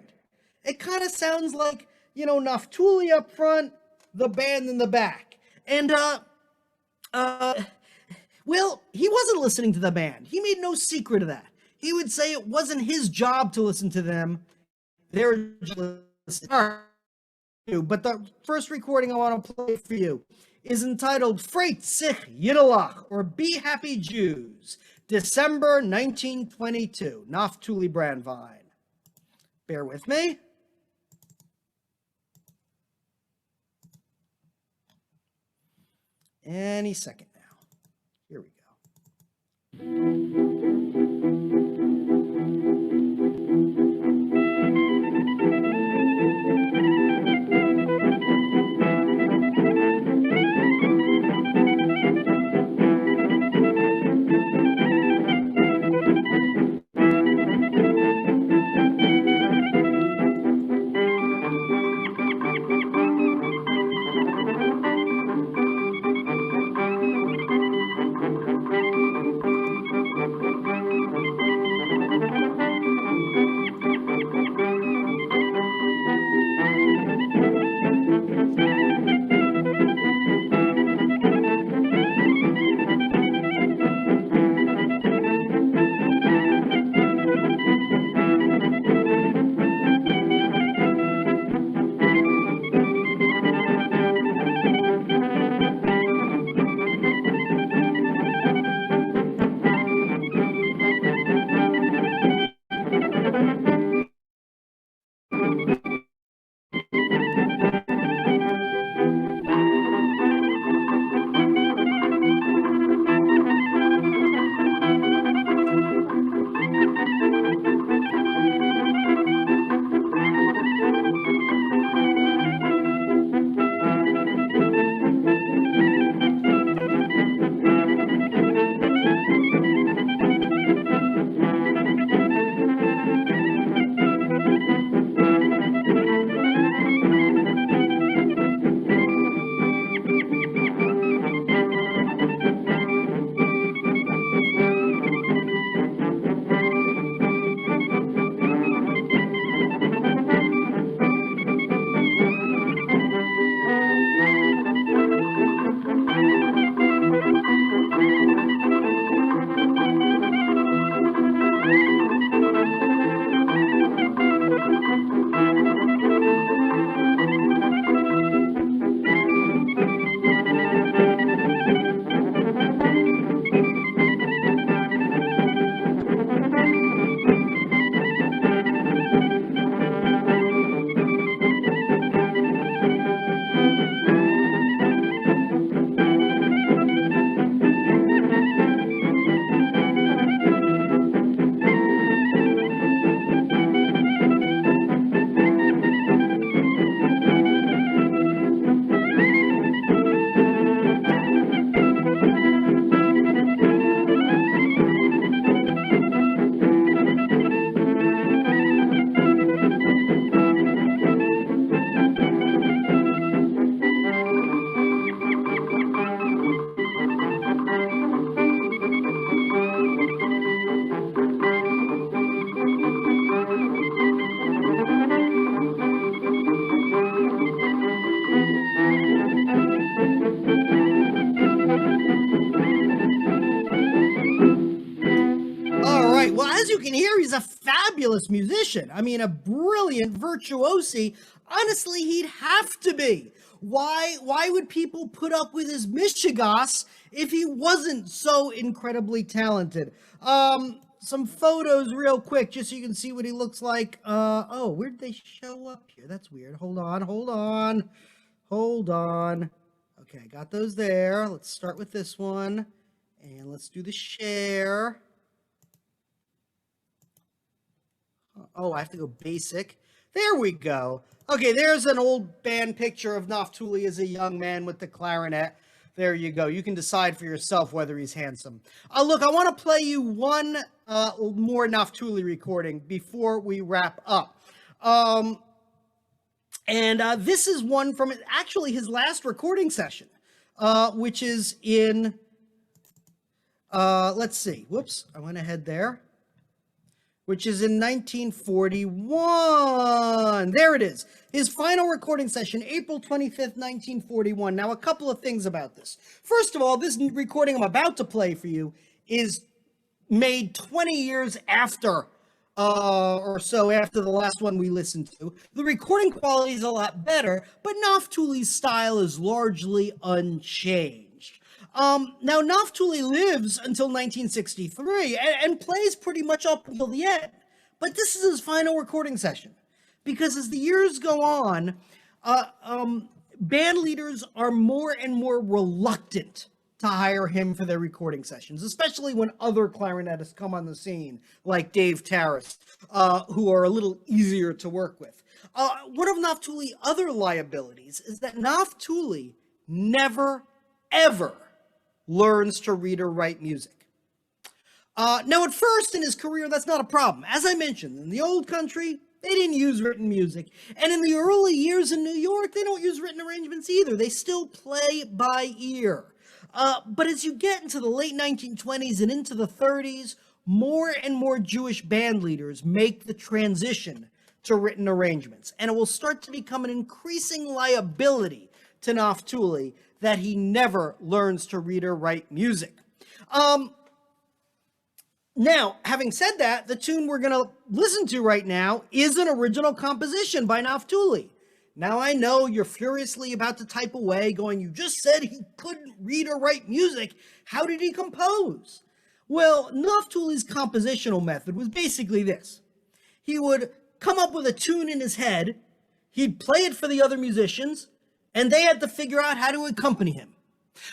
It kind of sounds like, you know, Naftuli up front, the band in the back. And, well, he wasn't listening to the band. He made no secret of that. He would say it wasn't his job to listen to them. They were just listening. But the first recording I want to play for you is entitled Freit sich Yidelach, or Be Happy Jews, December 1922, Naftuli Brandwein. Bear with me. Any second now. Here we go. you can hear, he's a fabulous musician. I mean, a brilliant virtuosi. Honestly, he'd have to be. Why would people put up with his mishigas if he wasn't so incredibly talented? Some photos real quick, just so you can see what he looks like. Oh, where did they show up here? That's weird. Hold on. Okay, got those there. Let's start with this one. And let's do the share. Oh, I have to go basic. There we go. Okay, there's an old band picture of Naftuli as a young man with the clarinet. There you go. You can decide for yourself whether he's handsome. Look, I want to play you one more Naftuli recording before we wrap up. This is one from actually his last recording session, which is in, let's see. Whoops, I went ahead there. Which is in 1941. There it is. His final recording session, April 25th, 1941. Now, a couple of things about this. First of all, this recording I'm about to play for you is made 20 years after, or so after the last one we listened to. The recording quality is a lot better, but Naftuli's style is largely unchanged. Now, Naftuli lives until 1963 and plays pretty much up until the end. But this is his final recording session. Because as the years go on, band leaders are more and more reluctant to hire him for their recording sessions, especially when other clarinetists come on the scene, like Dave Tarras, who are a little easier to work with. One of Naftuli's other liabilities is that Naftuli never, ever learns to read or write music. Now, at first in his career, that's not a problem. As I mentioned, in the old country, they didn't use written music. And in the early years in New York, they don't use written arrangements either. They still play by ear. But as you get into the late 1920s and into the 30s, more and more Jewish band leaders make the transition to written arrangements. And it will start to become an increasing liability to Naftuli that he never learns to read or write music. Now, having said that, the tune we're going to listen to right now is an original composition by Naftuli. Now, I know you're furiously about to type away, going, you just said he couldn't read or write music. How did he compose? Well, Naftuli's compositional method was basically this. He would come up with a tune in his head, he'd play it for the other musicians, and they had to figure out how to accompany him.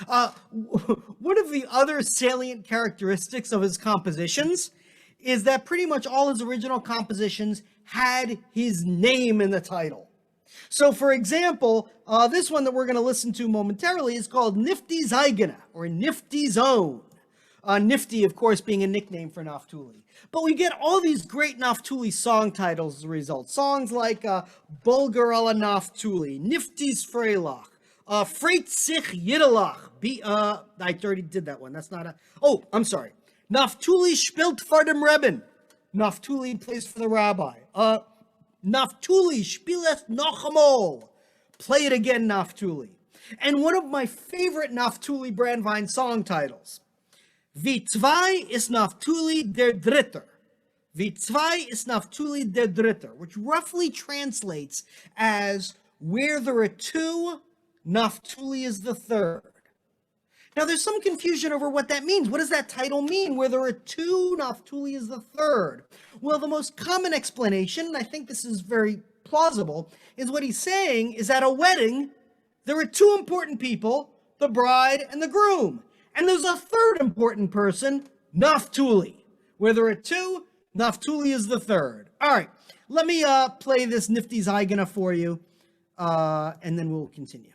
One of the other salient characteristics of his compositions is that pretty much all his original compositions had his name in the title. So, for example, this one that we're going to listen to momentarily is called Nifty Zeigene, or Nifty Zone. Nifty, of course, being a nickname for Naftuli. But we get all these great Naftuli song titles as a result. Songs like Bulgar ala Naftuli, Nifty's Freilach, Freit sich Yiddelach. I already did that one. That's not a... Oh, I'm sorry. Naftuli spielt vor dem Rebben. Naftuli plays for the rabbi. Naftuli spielt noch einmal. Play it again, Naftuli. And one of my favorite Naftuli Brandwein song titles. Wie zwei ist Naftuli der Dritter. Wie zwei ist Naftuli der Dritter, which roughly translates as where there are two, Naftuli is the third. Now, there's some confusion over what that means. What does that title mean? Where there are two, Naftuli is the third. Well, the most common explanation, and I think this is very plausible, is what he's saying is at a wedding, there are two important people, the bride and the groom. And there's a third important person, Naftuli. Where there are two, Naftuli is the third. All right, let me play this Nifty Zeigene for you, and then we'll continue.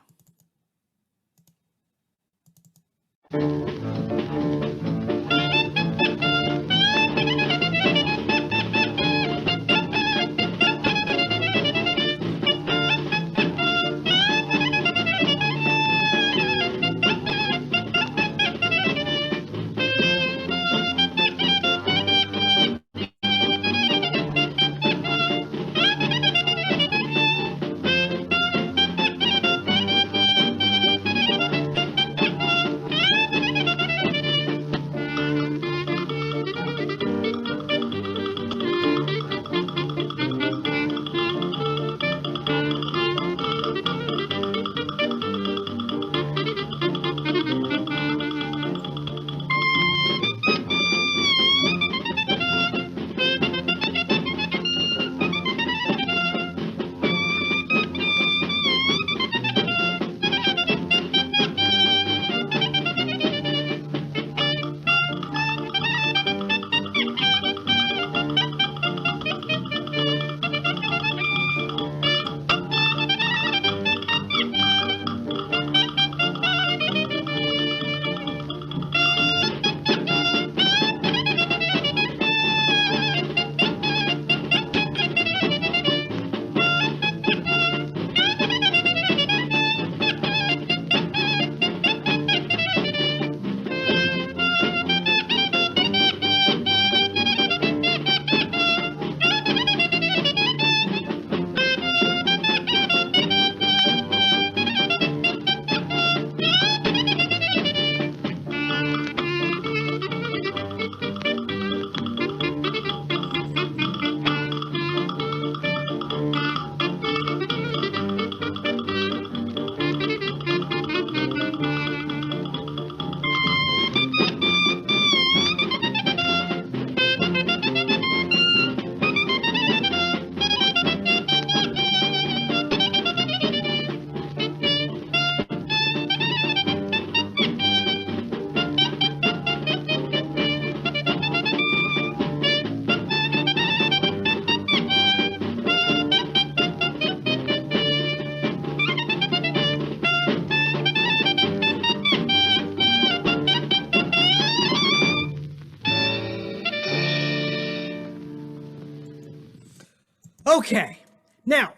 Okay, now,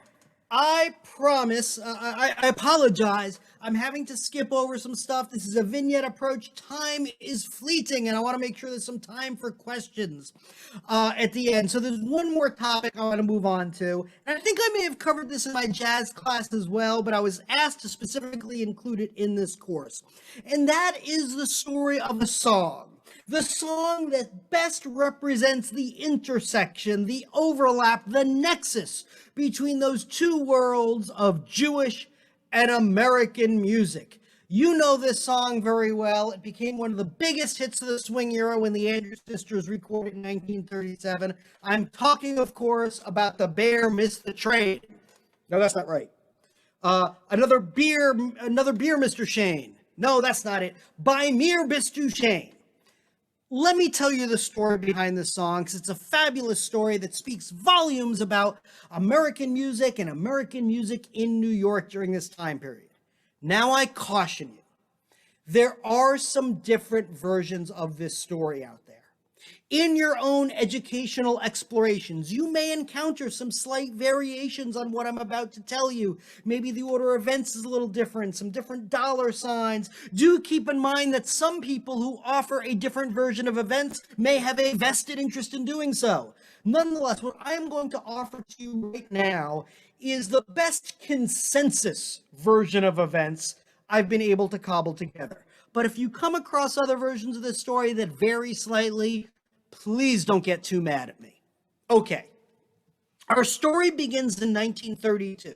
I promise, I apologize. I'm having to skip over some stuff. This is a vignette approach. Time is fleeting, and I want to make sure there's some time for questions at the end. So there's one more topic I want to move on to. And I think I may have covered this in my jazz class as well, but I was asked to specifically include it in this course. And that is the story of a song. The song that best represents the intersection, the overlap, the nexus between those two worlds of Jewish and American music. You know this song very well. It became one of the biggest hits of the swing era when the Andrews Sisters recorded in 1937. I'm talking, of course, about The Bear Missed the Train. No, that's not right. Another beer, Mr. Shane. No, that's not it. By Mir Bistu Shane. Let me tell you the story behind this song, because it's a fabulous story that speaks volumes about American music and American music in New York during this time period. Now I caution you, there are some different versions of this story out there. In your own educational explorations, you may encounter some slight variations on what I'm about to tell you. Maybe the order of events is a little different, some different dollar signs. Do keep in mind that some people who offer a different version of events may have a vested interest in doing so. Nonetheless, what I am going to offer to you right now is the best consensus version of events I've been able to cobble together. But if you come across other versions of this story that vary slightly, please don't get too mad at me. Okay, our story begins in 1932.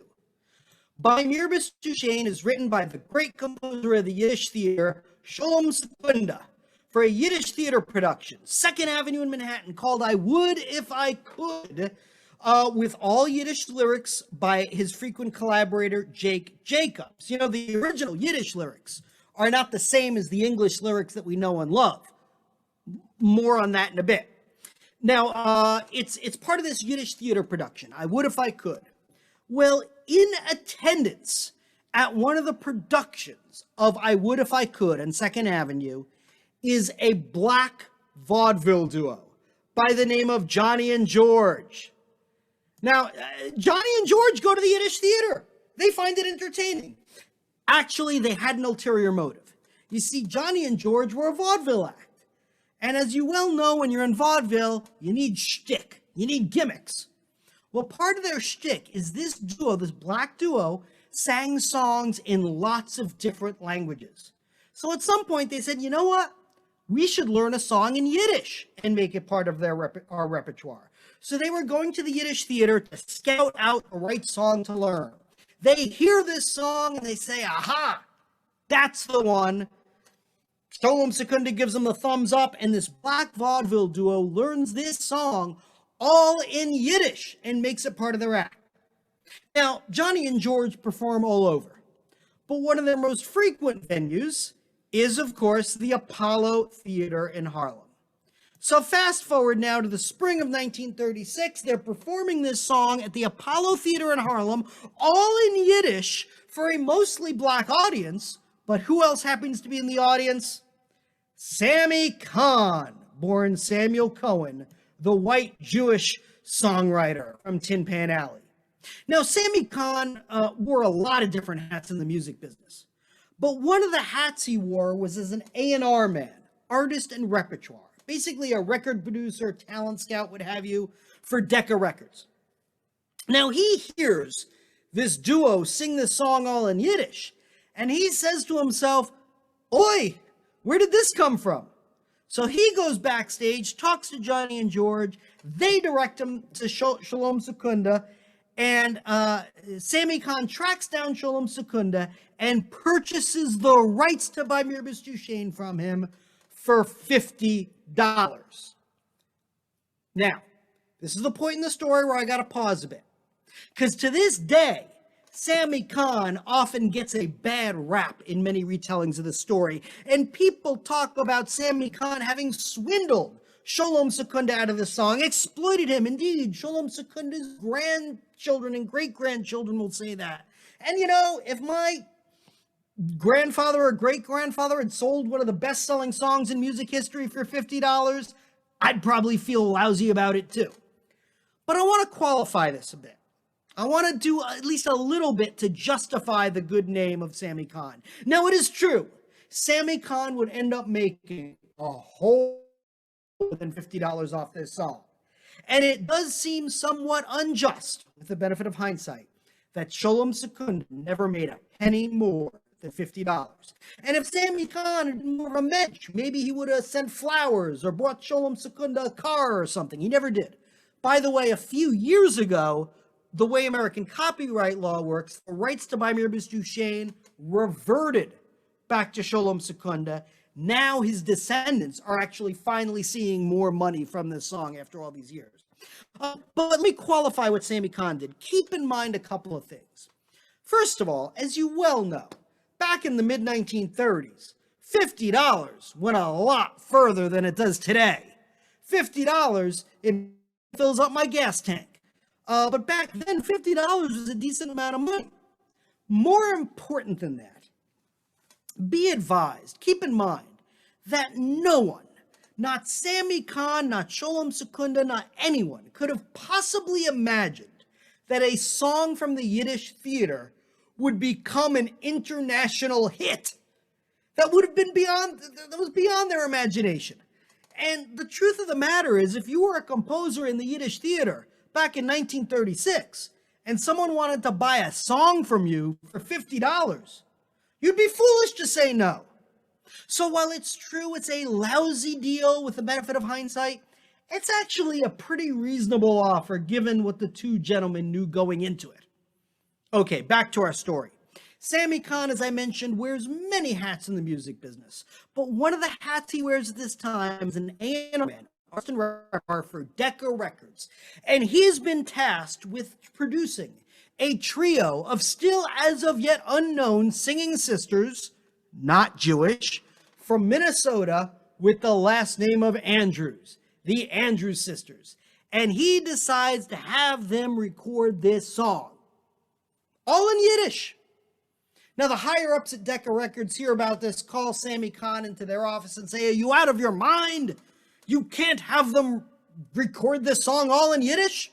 By Mir Bistu Shane is written by the great composer of the Yiddish theater, Sholem Sekunda, for a Yiddish theater production, 2nd Avenue in Manhattan, called I Would If I Could, with all Yiddish lyrics by his frequent collaborator, Jake Jacobs. You know, the original Yiddish lyrics are not the same as the English lyrics that we know and love. More on that in a bit. Now, it's part of this Yiddish theater production, I Would If I Could. Well, in attendance at one of the productions of I Would If I Could on 2nd Avenue is a black vaudeville duo by the name of Johnny and George. Now, Johnny and George go to the Yiddish theater. They find it entertaining. Actually, they had an ulterior motive. You see, Johnny and George were a vaudeville act. And as you well know, when you're in vaudeville, you need shtick. You need gimmicks. Well, part of their shtick is this duo, this black duo, sang songs in lots of different languages. So at some point they said, you know what? We should learn a song in Yiddish and make it part of our repertoire. So they were going to the Yiddish theater to scout out the right song to learn. They hear this song and they say, aha, that's the one. Sholem Sekunda gives them a thumbs up, and this black vaudeville duo learns this song all in Yiddish and makes it part of their act. Now, Johnny and George perform all over, but one of their most frequent venues is, of course, the Apollo Theater in Harlem. So fast forward now to the spring of 1936, they're performing this song at the Apollo Theater in Harlem, all in Yiddish for a mostly black audience, but who else happens to be in the audience? Sammy Cahn, born Samuel Cohen, the white Jewish songwriter from Tin Pan Alley. Now, Sammy Cahn wore a lot of different hats in the music business, but one of the hats he wore was as an A&R man, artist and repertoire, basically a record producer, talent scout, what have you, for Decca Records. Now, he hears this duo sing this song all in Yiddish, and he says to himself, "Oi, where did this come from?" So he goes backstage, talks to Johnny and George. They direct him to Sholem Sekunda, and Sammy Cahn tracks down Sholem Sekunda and purchases the rights to By Mir Bistu Shane from him for $50. Now, this is the point in the story where I got to pause a bit, because to this day, Sammy Cahn often gets a bad rap in many retellings of the story, and people talk about Sammy Cahn having swindled Sholem Sekunda out of the song, exploited him. Indeed, Sholem Sekunda's grandchildren and great-grandchildren will say that. And you know, if my grandfather or great-grandfather had sold one of the best-selling songs in music history for $50, I'd probably feel lousy about it too. But I want to qualify this a bit. I want to do at least a little bit to justify the good name of Sammy Kahn. Now, it is true, Sammy Kahn would end up making a whole more than $50 off this song. And it does seem somewhat unjust, with the benefit of hindsight, that Sholem Secunda never made a penny more than $50. And if Sammy Kahn had been more of a mensch, maybe he would have sent flowers or bought Sholem Secunda a car or something. He never did. By the way, a few years ago, the way American copyright law works, the rights to By Mirabis Duchesne reverted back to Sholem Secunda. Now his descendants are actually finally seeing more money from this song after all these years. But let me qualify what Sammy Kahn did. Keep in mind a couple of things. First of all, as you well know, back in the mid-1930s, $50 went a lot further than it does today. $50, it fills up my gas tank. But back then, $50 was a decent amount of money. More important than that, be advised, keep in mind, that no one, not Sammy Kahn, not Sholem Secunda, not anyone, could have possibly imagined that a song from the Yiddish theater would become an international hit. That would have been that was beyond their imagination. And the truth of the matter is, if you were a composer in the Yiddish theater back in 1936, and someone wanted to buy a song from you for $50, you'd be foolish to say no. So while it's true it's a lousy deal with the benefit of hindsight, it's actually a pretty reasonable offer given what the two gentlemen knew going into it. Okay, back to our story. Sammy Kahn, as I mentioned, wears many hats in the music business, but one of the hats he wears at this time is an A&R man, Austin Record for Decca Records, and he has been tasked with producing a trio of still as of yet unknown singing sisters, not Jewish, from Minnesota with the last name of Andrews, the Andrews Sisters, and he decides to have them record this song, all in Yiddish. Now, the higher-ups at Decca Records hear about this, call Sammy Kahn into their office and say, "Are you out of your mind? You can't have them record this song all in Yiddish?"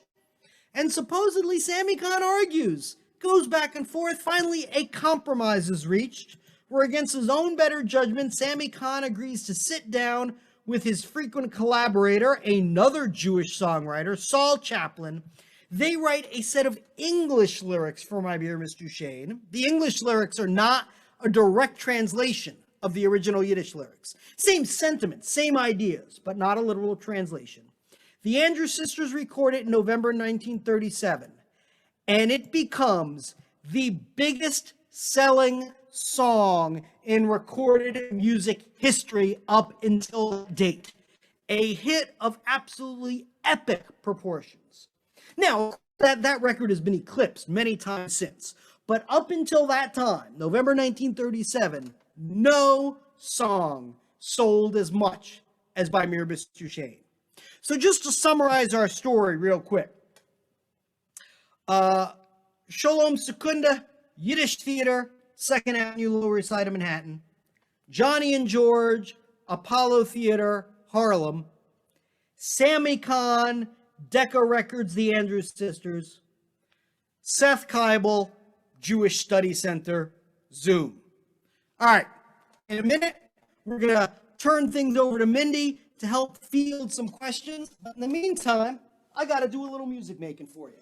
And supposedly Sammy Kahn argues, goes back and forth. Finally, a compromise is reached, where against his own better judgment, Sammy Kahn agrees to sit down with his frequent collaborator, another Jewish songwriter, Saul Chaplin. They write a set of English lyrics for My Dear Miss Duchesne. The English lyrics are not a direct translation of the original Yiddish lyrics. Same sentiments, same ideas, but not a literal translation. The Andrews Sisters record it in November 1937, and it becomes the biggest selling song in recorded music history up until that date. A hit of absolutely epic proportions. Now, that record has been eclipsed many times since, but up until that time, November 1937, no song sold as much as By Mirabis Duchesne. So just to summarize our story real quick. Sholem Secunda, Yiddish Theater, 2nd Avenue, Lower East Side of Manhattan. Johnny and George, Apollo Theater, Harlem. Sammy Kahn, Decca Records, the Andrews Sisters. Seth Keibel, Jewish Study Center, Zoom. All right, in a minute, we're going to turn things over to Mindy to help field some questions. But in the meantime, I got to do a little music making for you.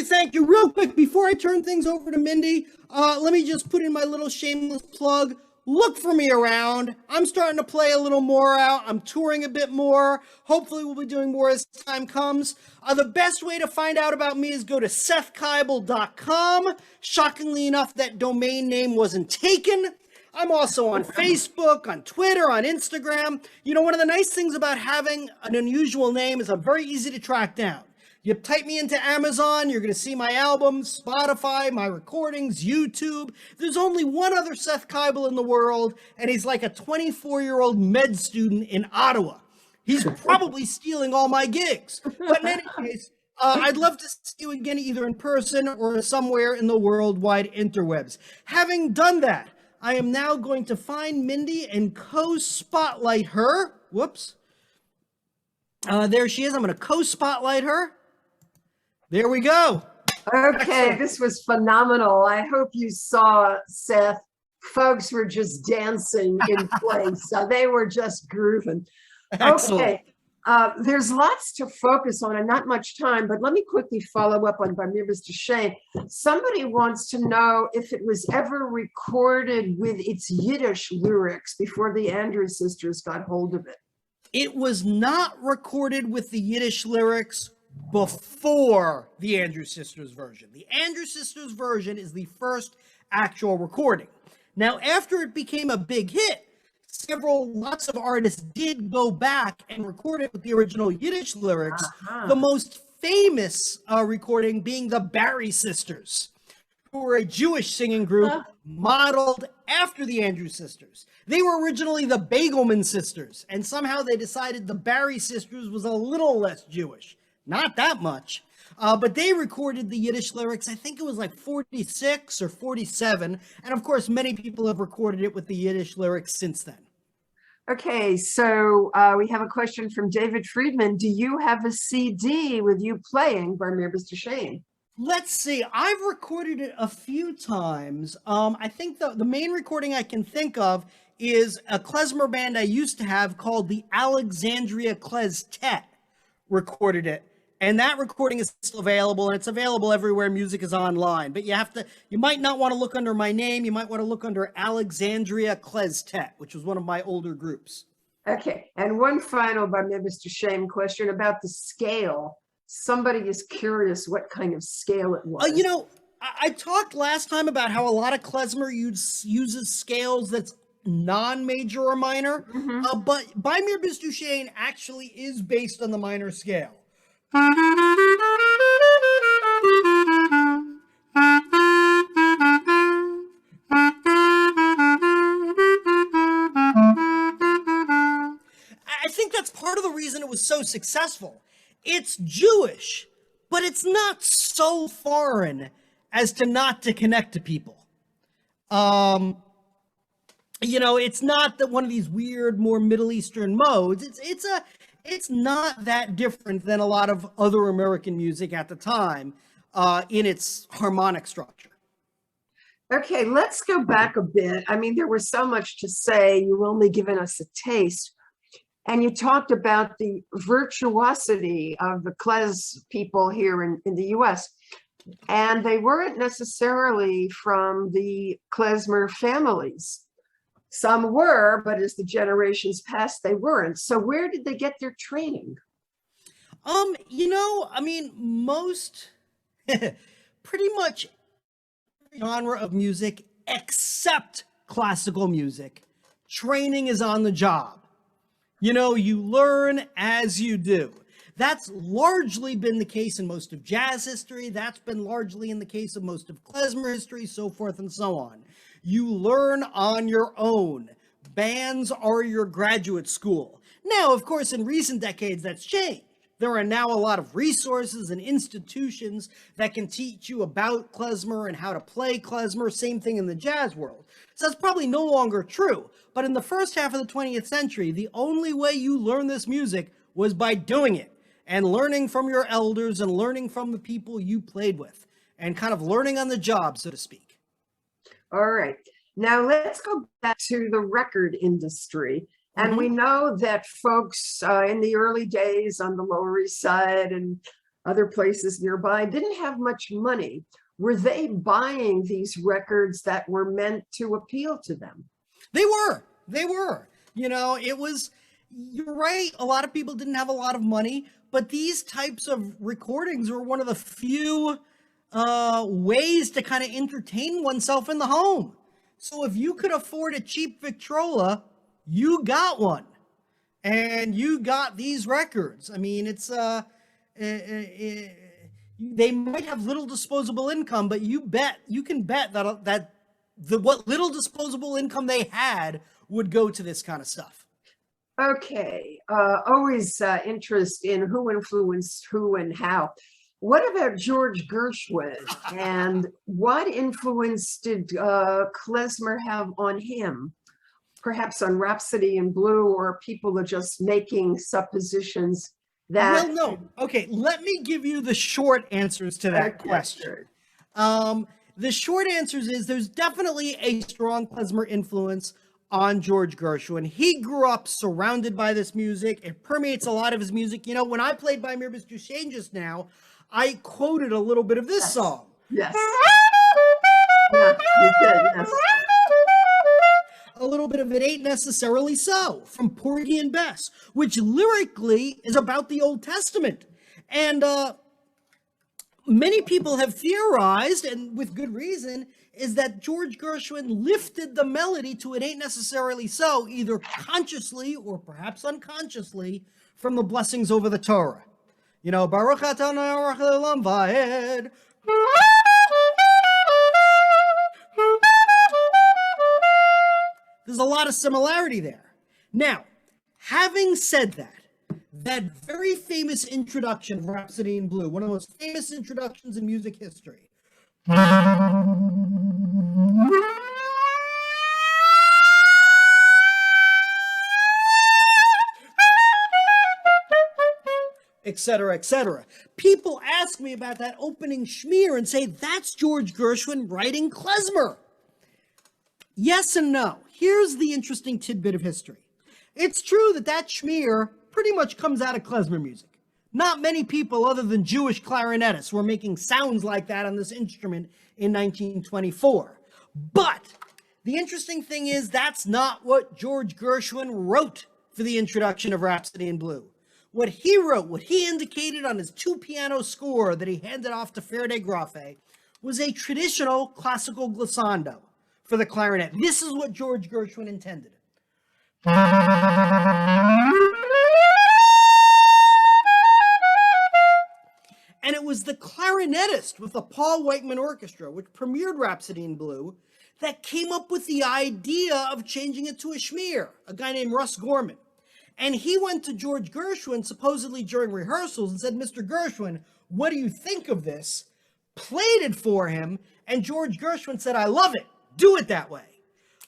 Thank you. Real quick, before I turn things over to Mindy, let me just put in my little shameless plug. Look for me around. I'm starting to play a little more out. I'm touring a bit more. Hopefully we'll be doing more as time comes. The best way to find out about me is go to sethkeibel.com. Shockingly enough, that domain name wasn't taken. I'm also on Facebook, on Twitter, on Instagram. You know, one of the nice things about having an unusual name is I'm very easy to track down. You type me into Amazon, you're going to see my albums, Spotify, my recordings, YouTube. There's only one other Seth Keibel in the world, and he's like a 24-year-old med student in Ottawa. He's probably stealing all my gigs. But in any case, I'd love to see you again either in person or somewhere in the worldwide interwebs. Having done that, I am now going to find Mindy and co-spotlight her. Whoops. There she is. I'm going to co-spotlight her. There we go. Okay, this was phenomenal. I hope you saw, Seth. Folks were just dancing in place. So they were just grooving. Excellent. Okay, there's lots to focus on and not much time, but let me quickly follow up on Barmir's Shane. Somebody wants to know if it was ever recorded with its Yiddish lyrics before the Andrews sisters got hold of it. It was not recorded with the Yiddish lyrics before the Andrews Sisters version. The Andrews Sisters version is the first actual recording. Now, after it became a big hit, lots of artists did go back and record it with the original Yiddish lyrics, the most famous recording being the Barry Sisters, who were a Jewish singing group modeled after the Andrews Sisters. They were originally the Bagelman Sisters, and somehow they decided the Barry Sisters was a little less Jewish. Not that much. But they recorded the Yiddish lyrics, I think it was like 46 or 47. And of course, many people have recorded it with the Yiddish lyrics since then. Okay, so we have a question from David Friedman. Do you have a CD with you playing Barmir Shane? Let's see. I've recorded it a few times. I think the main recording I can think of is a Klezmer band I used to have called the Alexandria Kleztet recorded it. And that recording is still available, and it's available everywhere music is online. But you might not want to look under my name. You might want to look under Alexandria Kleztet, which was one of my older groups. Okay, and one final Barmir Shane question about the scale. Somebody is curious what kind of scale it was. You know, I talked last time about how a lot of Klezmer uses scales that's non-major or minor, but Barmir Shane actually is based on the minor scale. I think that's part of the reason it was so successful. It's Jewish, but it's not so foreign as to not to connect to people. You know, it's not that one of these weird, more Middle Eastern modes. It's not that different than a lot of other American music at the time in its harmonic structure. Okay, let's go back a bit. I mean, there was so much to say. You've only given us a taste. And you talked about the virtuosity of the Klez people here in the US. And they weren't necessarily from the Klezmer families. Some were, but as the generations passed, they weren't. So where did they get their training? I mean, most pretty much genre of music except classical music, training is on the job. You learn as you do. That's largely been the case in most of jazz history. That's been largely in the case of most of klezmer history, so forth and so on. You learn on your own. Bands are your graduate school. Now, of course, in recent decades, that's changed. There are now a lot of resources and institutions that can teach you about klezmer and how to play klezmer. Same thing in the jazz world. So that's probably no longer true. But in the first half of the 20th century, the only way you learn this music was by doing it and learning from your elders and learning from the people you played with and kind of learning on the job, so to speak. All right. Now let's go back to the record industry. And we know that folks in the early days on the Lower East Side and other places nearby didn't have much money. Were they buying these records that were meant to appeal to them? They were. You're right. A lot of people didn't have a lot of money, but these types of recordings were one of the few ways to kind of entertain oneself in the home. So if you could afford a cheap Victrola, you got one, and you got these records. I mean, they might have little disposable income, but you can bet that what little disposable income they had would go to this kind of stuff. Okay, always interest in who influenced who and how. What about George Gershwin, and what influence did Klezmer have on him? Perhaps on Rhapsody in Blue, or people are just making suppositions that... Well, no. Okay, let me give you the short answers to that question. The short answers is there's definitely a strong Klezmer influence on George Gershwin. He grew up surrounded by this music. It permeates a lot of his music. When I played by Mr. Shane just now, I quoted a little bit of this song. Yes. Yeah, you did, yes. A little bit of It Ain't Necessarily So from Porgy and Bess, which lyrically is about the Old Testament. And many people have theorized, and with good reason, is that George Gershwin lifted the melody to It Ain't Necessarily So, either consciously or perhaps unconsciously, from the blessings over the Torah. Baruch atah Noach le'olam va'ed. There's a lot of similarity there. Now, having said that, that very famous introduction of Rhapsody in Blue, one of the most famous introductions in music history, etc., etc. People ask me about that opening schmear and say, that's George Gershwin writing klezmer. Yes and no. Here's the interesting tidbit of history. It's true that schmear pretty much comes out of klezmer music. Not many people other than Jewish clarinetists were making sounds like that on this instrument in 1924. But the interesting thing is that's not what George Gershwin wrote for the introduction of Rhapsody in Blue. What he wrote, what he indicated on his 2-piano score that he handed off to Ferde Graffe, was a traditional classical glissando for the clarinet. This is what George Gershwin intended. And it was the clarinetist with the Paul Whiteman Orchestra, which premiered Rhapsody in Blue, that came up with the idea of changing it to a schmear, a guy named Russ Gorman. And he went to George Gershwin, supposedly during rehearsals, and said, Mr. Gershwin, what do you think of this? Played it for him, and George Gershwin said, I love it. Do it that way.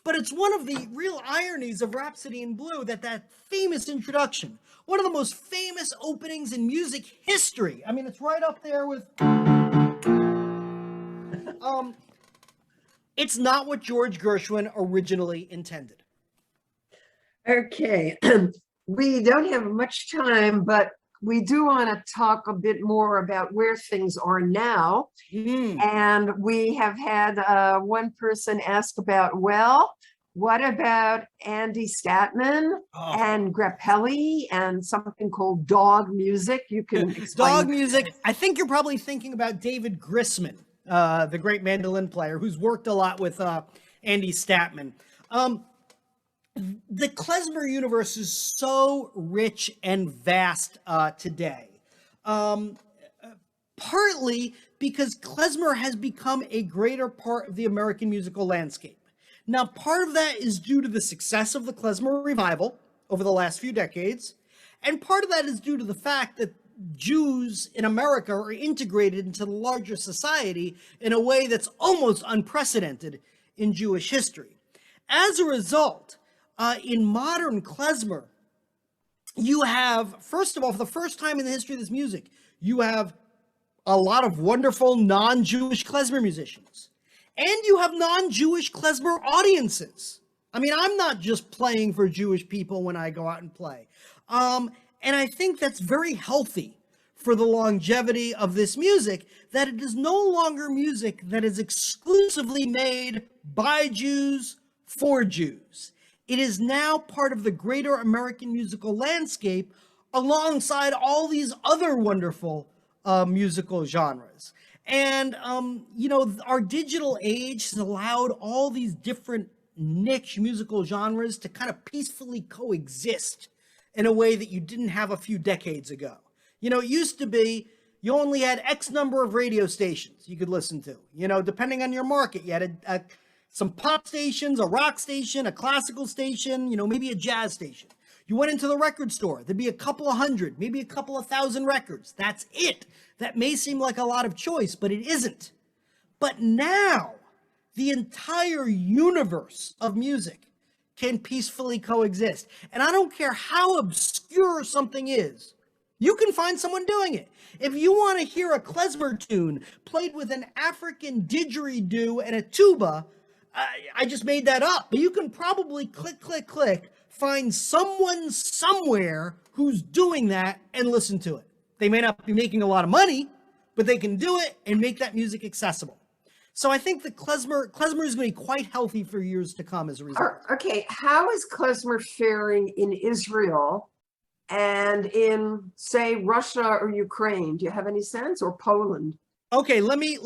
But it's one of the real ironies of Rhapsody in Blue that famous introduction, one of the most famous openings in music history. I mean, it's right up there with... It's not what George Gershwin originally intended. Okay, we don't have much time, but we do want to talk a bit more about where things are now. And we have had one person ask about, well, what about Andy Statman and Grappelli and something called dog music? You can explain. Dog music. I think you're probably thinking about David Grisman, the great mandolin player who's worked a lot with Andy Statman. The klezmer universe is so rich and vast today, partly because klezmer has become a greater part of the American musical landscape. Now, part of that is due to the success of the klezmer revival over the last few decades, and part of that is due to the fact that Jews in America are integrated into the larger society in a way that's almost unprecedented in Jewish history. As a result, in modern klezmer, you have, first of all, for the first time in the history of this music, you have a lot of wonderful non-Jewish klezmer musicians. And you have non-Jewish klezmer audiences. I mean, I'm not just playing for Jewish people when I go out and play. And I think that's very healthy for the longevity of this music, that it is no longer music that is exclusively made by Jews for Jews. It is now part of the greater American musical landscape alongside all these other wonderful musical genres. And, you know, our digital age has allowed all these different niche musical genres to kind of peacefully coexist in a way that you didn't have a few decades ago. You know, it used to be you only had X number of radio stations you could listen to. You know, depending on your market, you had some pop stations, a rock station, a classical station, you know, maybe a jazz station. You went into the record store, there'd be a couple of hundred, maybe a couple of thousand records. That's it. That may seem like a lot of choice, but it isn't. But now, the entire universe of music can peacefully coexist. And I don't care how obscure something is, you can find someone doing it. If you want to hear a klezmer tune played with an African didgeridoo and a tuba, I just made that up, but you can probably click, find someone somewhere who's doing that and listen to it. They may not be making a lot of money, but they can do it and make that music accessible. So I think the klezmer is going to be quite healthy for years to come as a result. Okay, how is klezmer faring in Israel and in, say, Russia or Ukraine? Do you have any sense? Or Poland? Okay, let me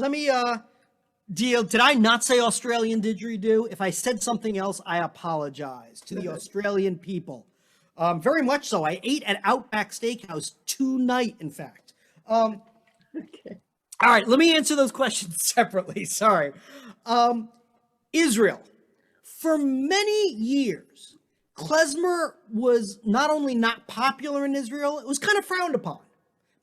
did I not say Australian didgeridoo? If I said something else, I apologize to the Australian people. Very much so. I ate at Outback Steakhouse tonight, in fact. Okay. All right, let me answer those questions separately. Sorry. Israel. For many years, klezmer was not only not popular in Israel, it was kind of frowned upon.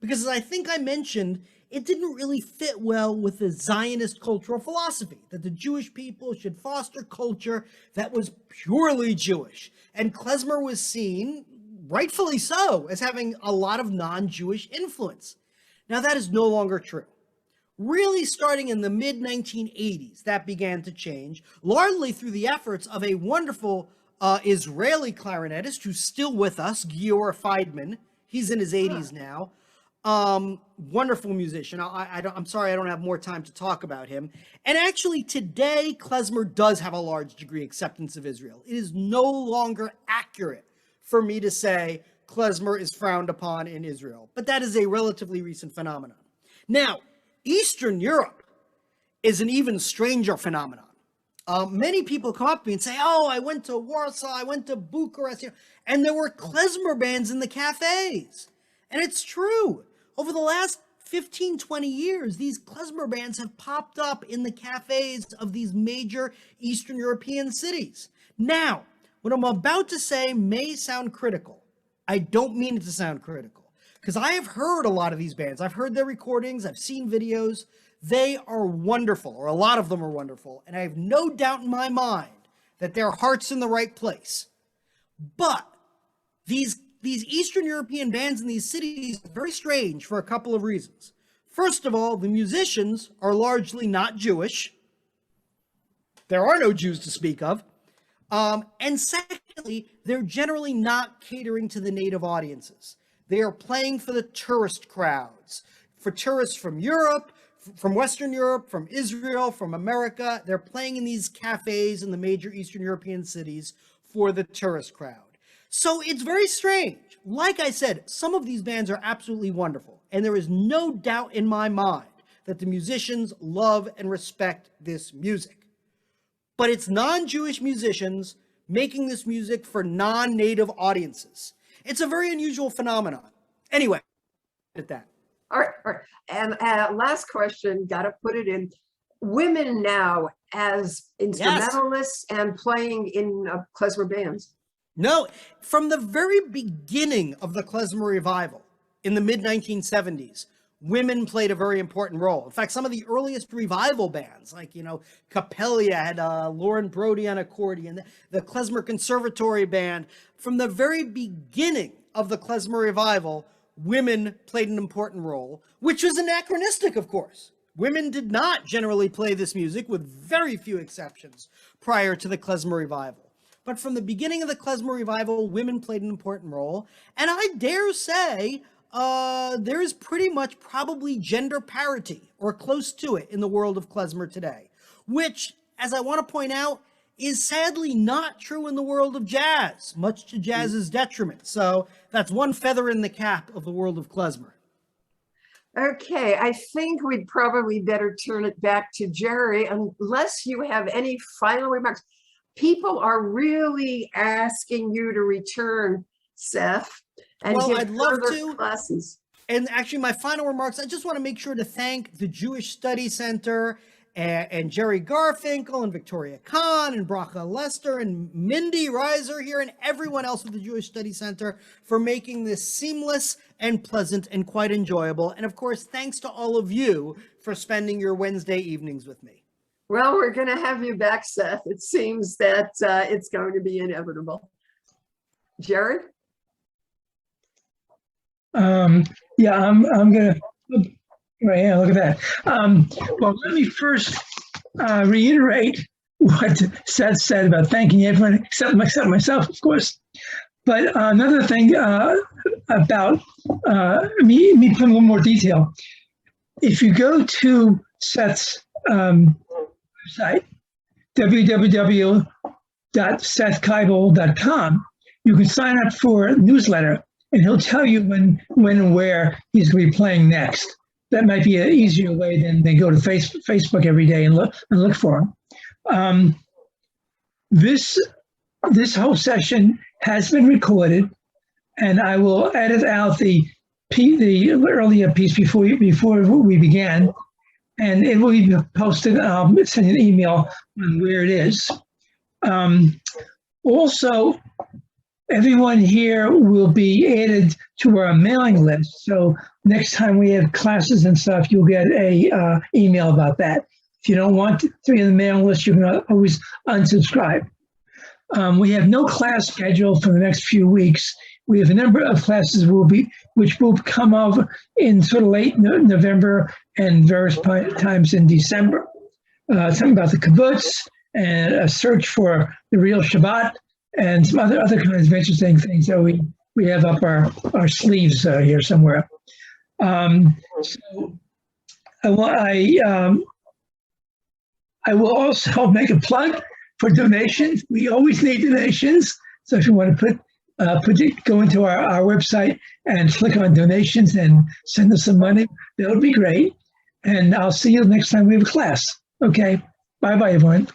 Because as I think I mentioned, it didn't really fit well with the Zionist cultural philosophy, that the Jewish people should foster culture that was purely Jewish. And klezmer was seen, rightfully so, as having a lot of non-Jewish influence. Now, that is no longer true. Really starting in the mid-1980s, that began to change, largely through the efforts of a wonderful Israeli clarinetist who's still with us, Gior Feidman. He's in his 80s now. Wonderful musician. I'm sorry I don't have more time to talk about him. And actually today, klezmer does have a large degree of acceptance of Israel. It is no longer accurate for me to say klezmer is frowned upon in Israel, but that is a relatively recent phenomenon. Now, Eastern Europe is an even stranger phenomenon. Many people come up to me and say, oh, I went to Warsaw, I went to Bucharest, and there were klezmer bands in the cafes. And it's true. Over the last 15, 20 years, these klezmer bands have popped up in the cafes of these major Eastern European cities. Now, what I'm about to say may sound critical. I don't mean it to sound critical, because I have heard a lot of these bands. I've heard their recordings. I've seen videos. They are wonderful, or a lot of them are wonderful. And I have no doubt in my mind that their heart's in the right place. But these Eastern European bands in these cities are very strange for a couple of reasons. First of all, the musicians are largely not Jewish. there are no Jews to speak of. And secondly, they're generally not catering to the native audiences. They are playing for the tourist crowds, for tourists from Europe, from Western Europe, from Israel, from America. They're playing in these cafes in the major Eastern European cities for the tourist crowd. So it's very strange. Like I said, some of these bands are absolutely wonderful, and there is no doubt in my mind that the musicians love and respect this music. But it's non-Jewish musicians making this music for non-native audiences. It's a very unusual phenomenon. Anyway, at that. All right, all right. And last question, got to put it in. Women now as instrumentalists and playing in klezmer bands. No, from the very beginning of the klezmer revival in the mid-1970s, women played a very important role. In fact, some of the earliest revival bands, like, Capella had Lauren Brody on accordion, the Klezmer Conservatory Band, from the very beginning of the klezmer revival, women played an important role, which was anachronistic, of course. Women did not generally play this music, with very few exceptions, prior to the klezmer revival. But from the beginning of the klezmer revival, women played an important role. And I dare say there is pretty much probably gender parity, or close to it, in the world of klezmer today, which, as I want to point out, is sadly not true in the world of jazz, much to jazz's detriment. So that's one feather in the cap of the world of klezmer. Okay, I think we'd probably better turn it back to Jerry, unless you have any final remarks. People are really asking you to return, Seth, and well, give I'd love further to. classes. And actually, my final remarks, I just want to make sure to thank the Jewish Study Center and Jerry Garfinkel and Victoria Kahn and Bracha Lester and Mindy Reiser here and everyone else at the Jewish Study Center for making this seamless and pleasant and quite enjoyable. And of course, thanks to all of you for spending your Wednesday evenings with me. Well, we're going to have you back, Seth. It seems that it's going to be inevitable. Jared? Yeah, I'm going to, right, yeah, look at that. Well, let me first reiterate what Seth said about thanking everyone, except myself, of course. But another thing about me put a little more detail. If you go to Seth's website, www.sethkeibel.com, you can sign up for a newsletter, and he'll tell you when and where he's going to be playing next. That might be an easier way than they go to Facebook every day and look for him. This whole session has been recorded, and I will edit out the earlier piece before we began, and it will be posted. I'll send you an email on where it is. Also, everyone here will be added to our mailing list. So next time we have classes and stuff, you'll get a email about that. If you don't want to be in the mailing list, you can always unsubscribe. We have no class scheduled for the next few weeks. We have a number of classes which will come over in sort of late November and various times in December. Something about the kibbutz and a search for the real Shabbat, and some other kinds of interesting things that we have up our sleeves here somewhere. So I will also make a plug for donations. We always need donations. So if you want to go into our website and click on donations and send us some money, that would be great. And I'll see you next time we have a class. Okay. Bye-bye, everyone.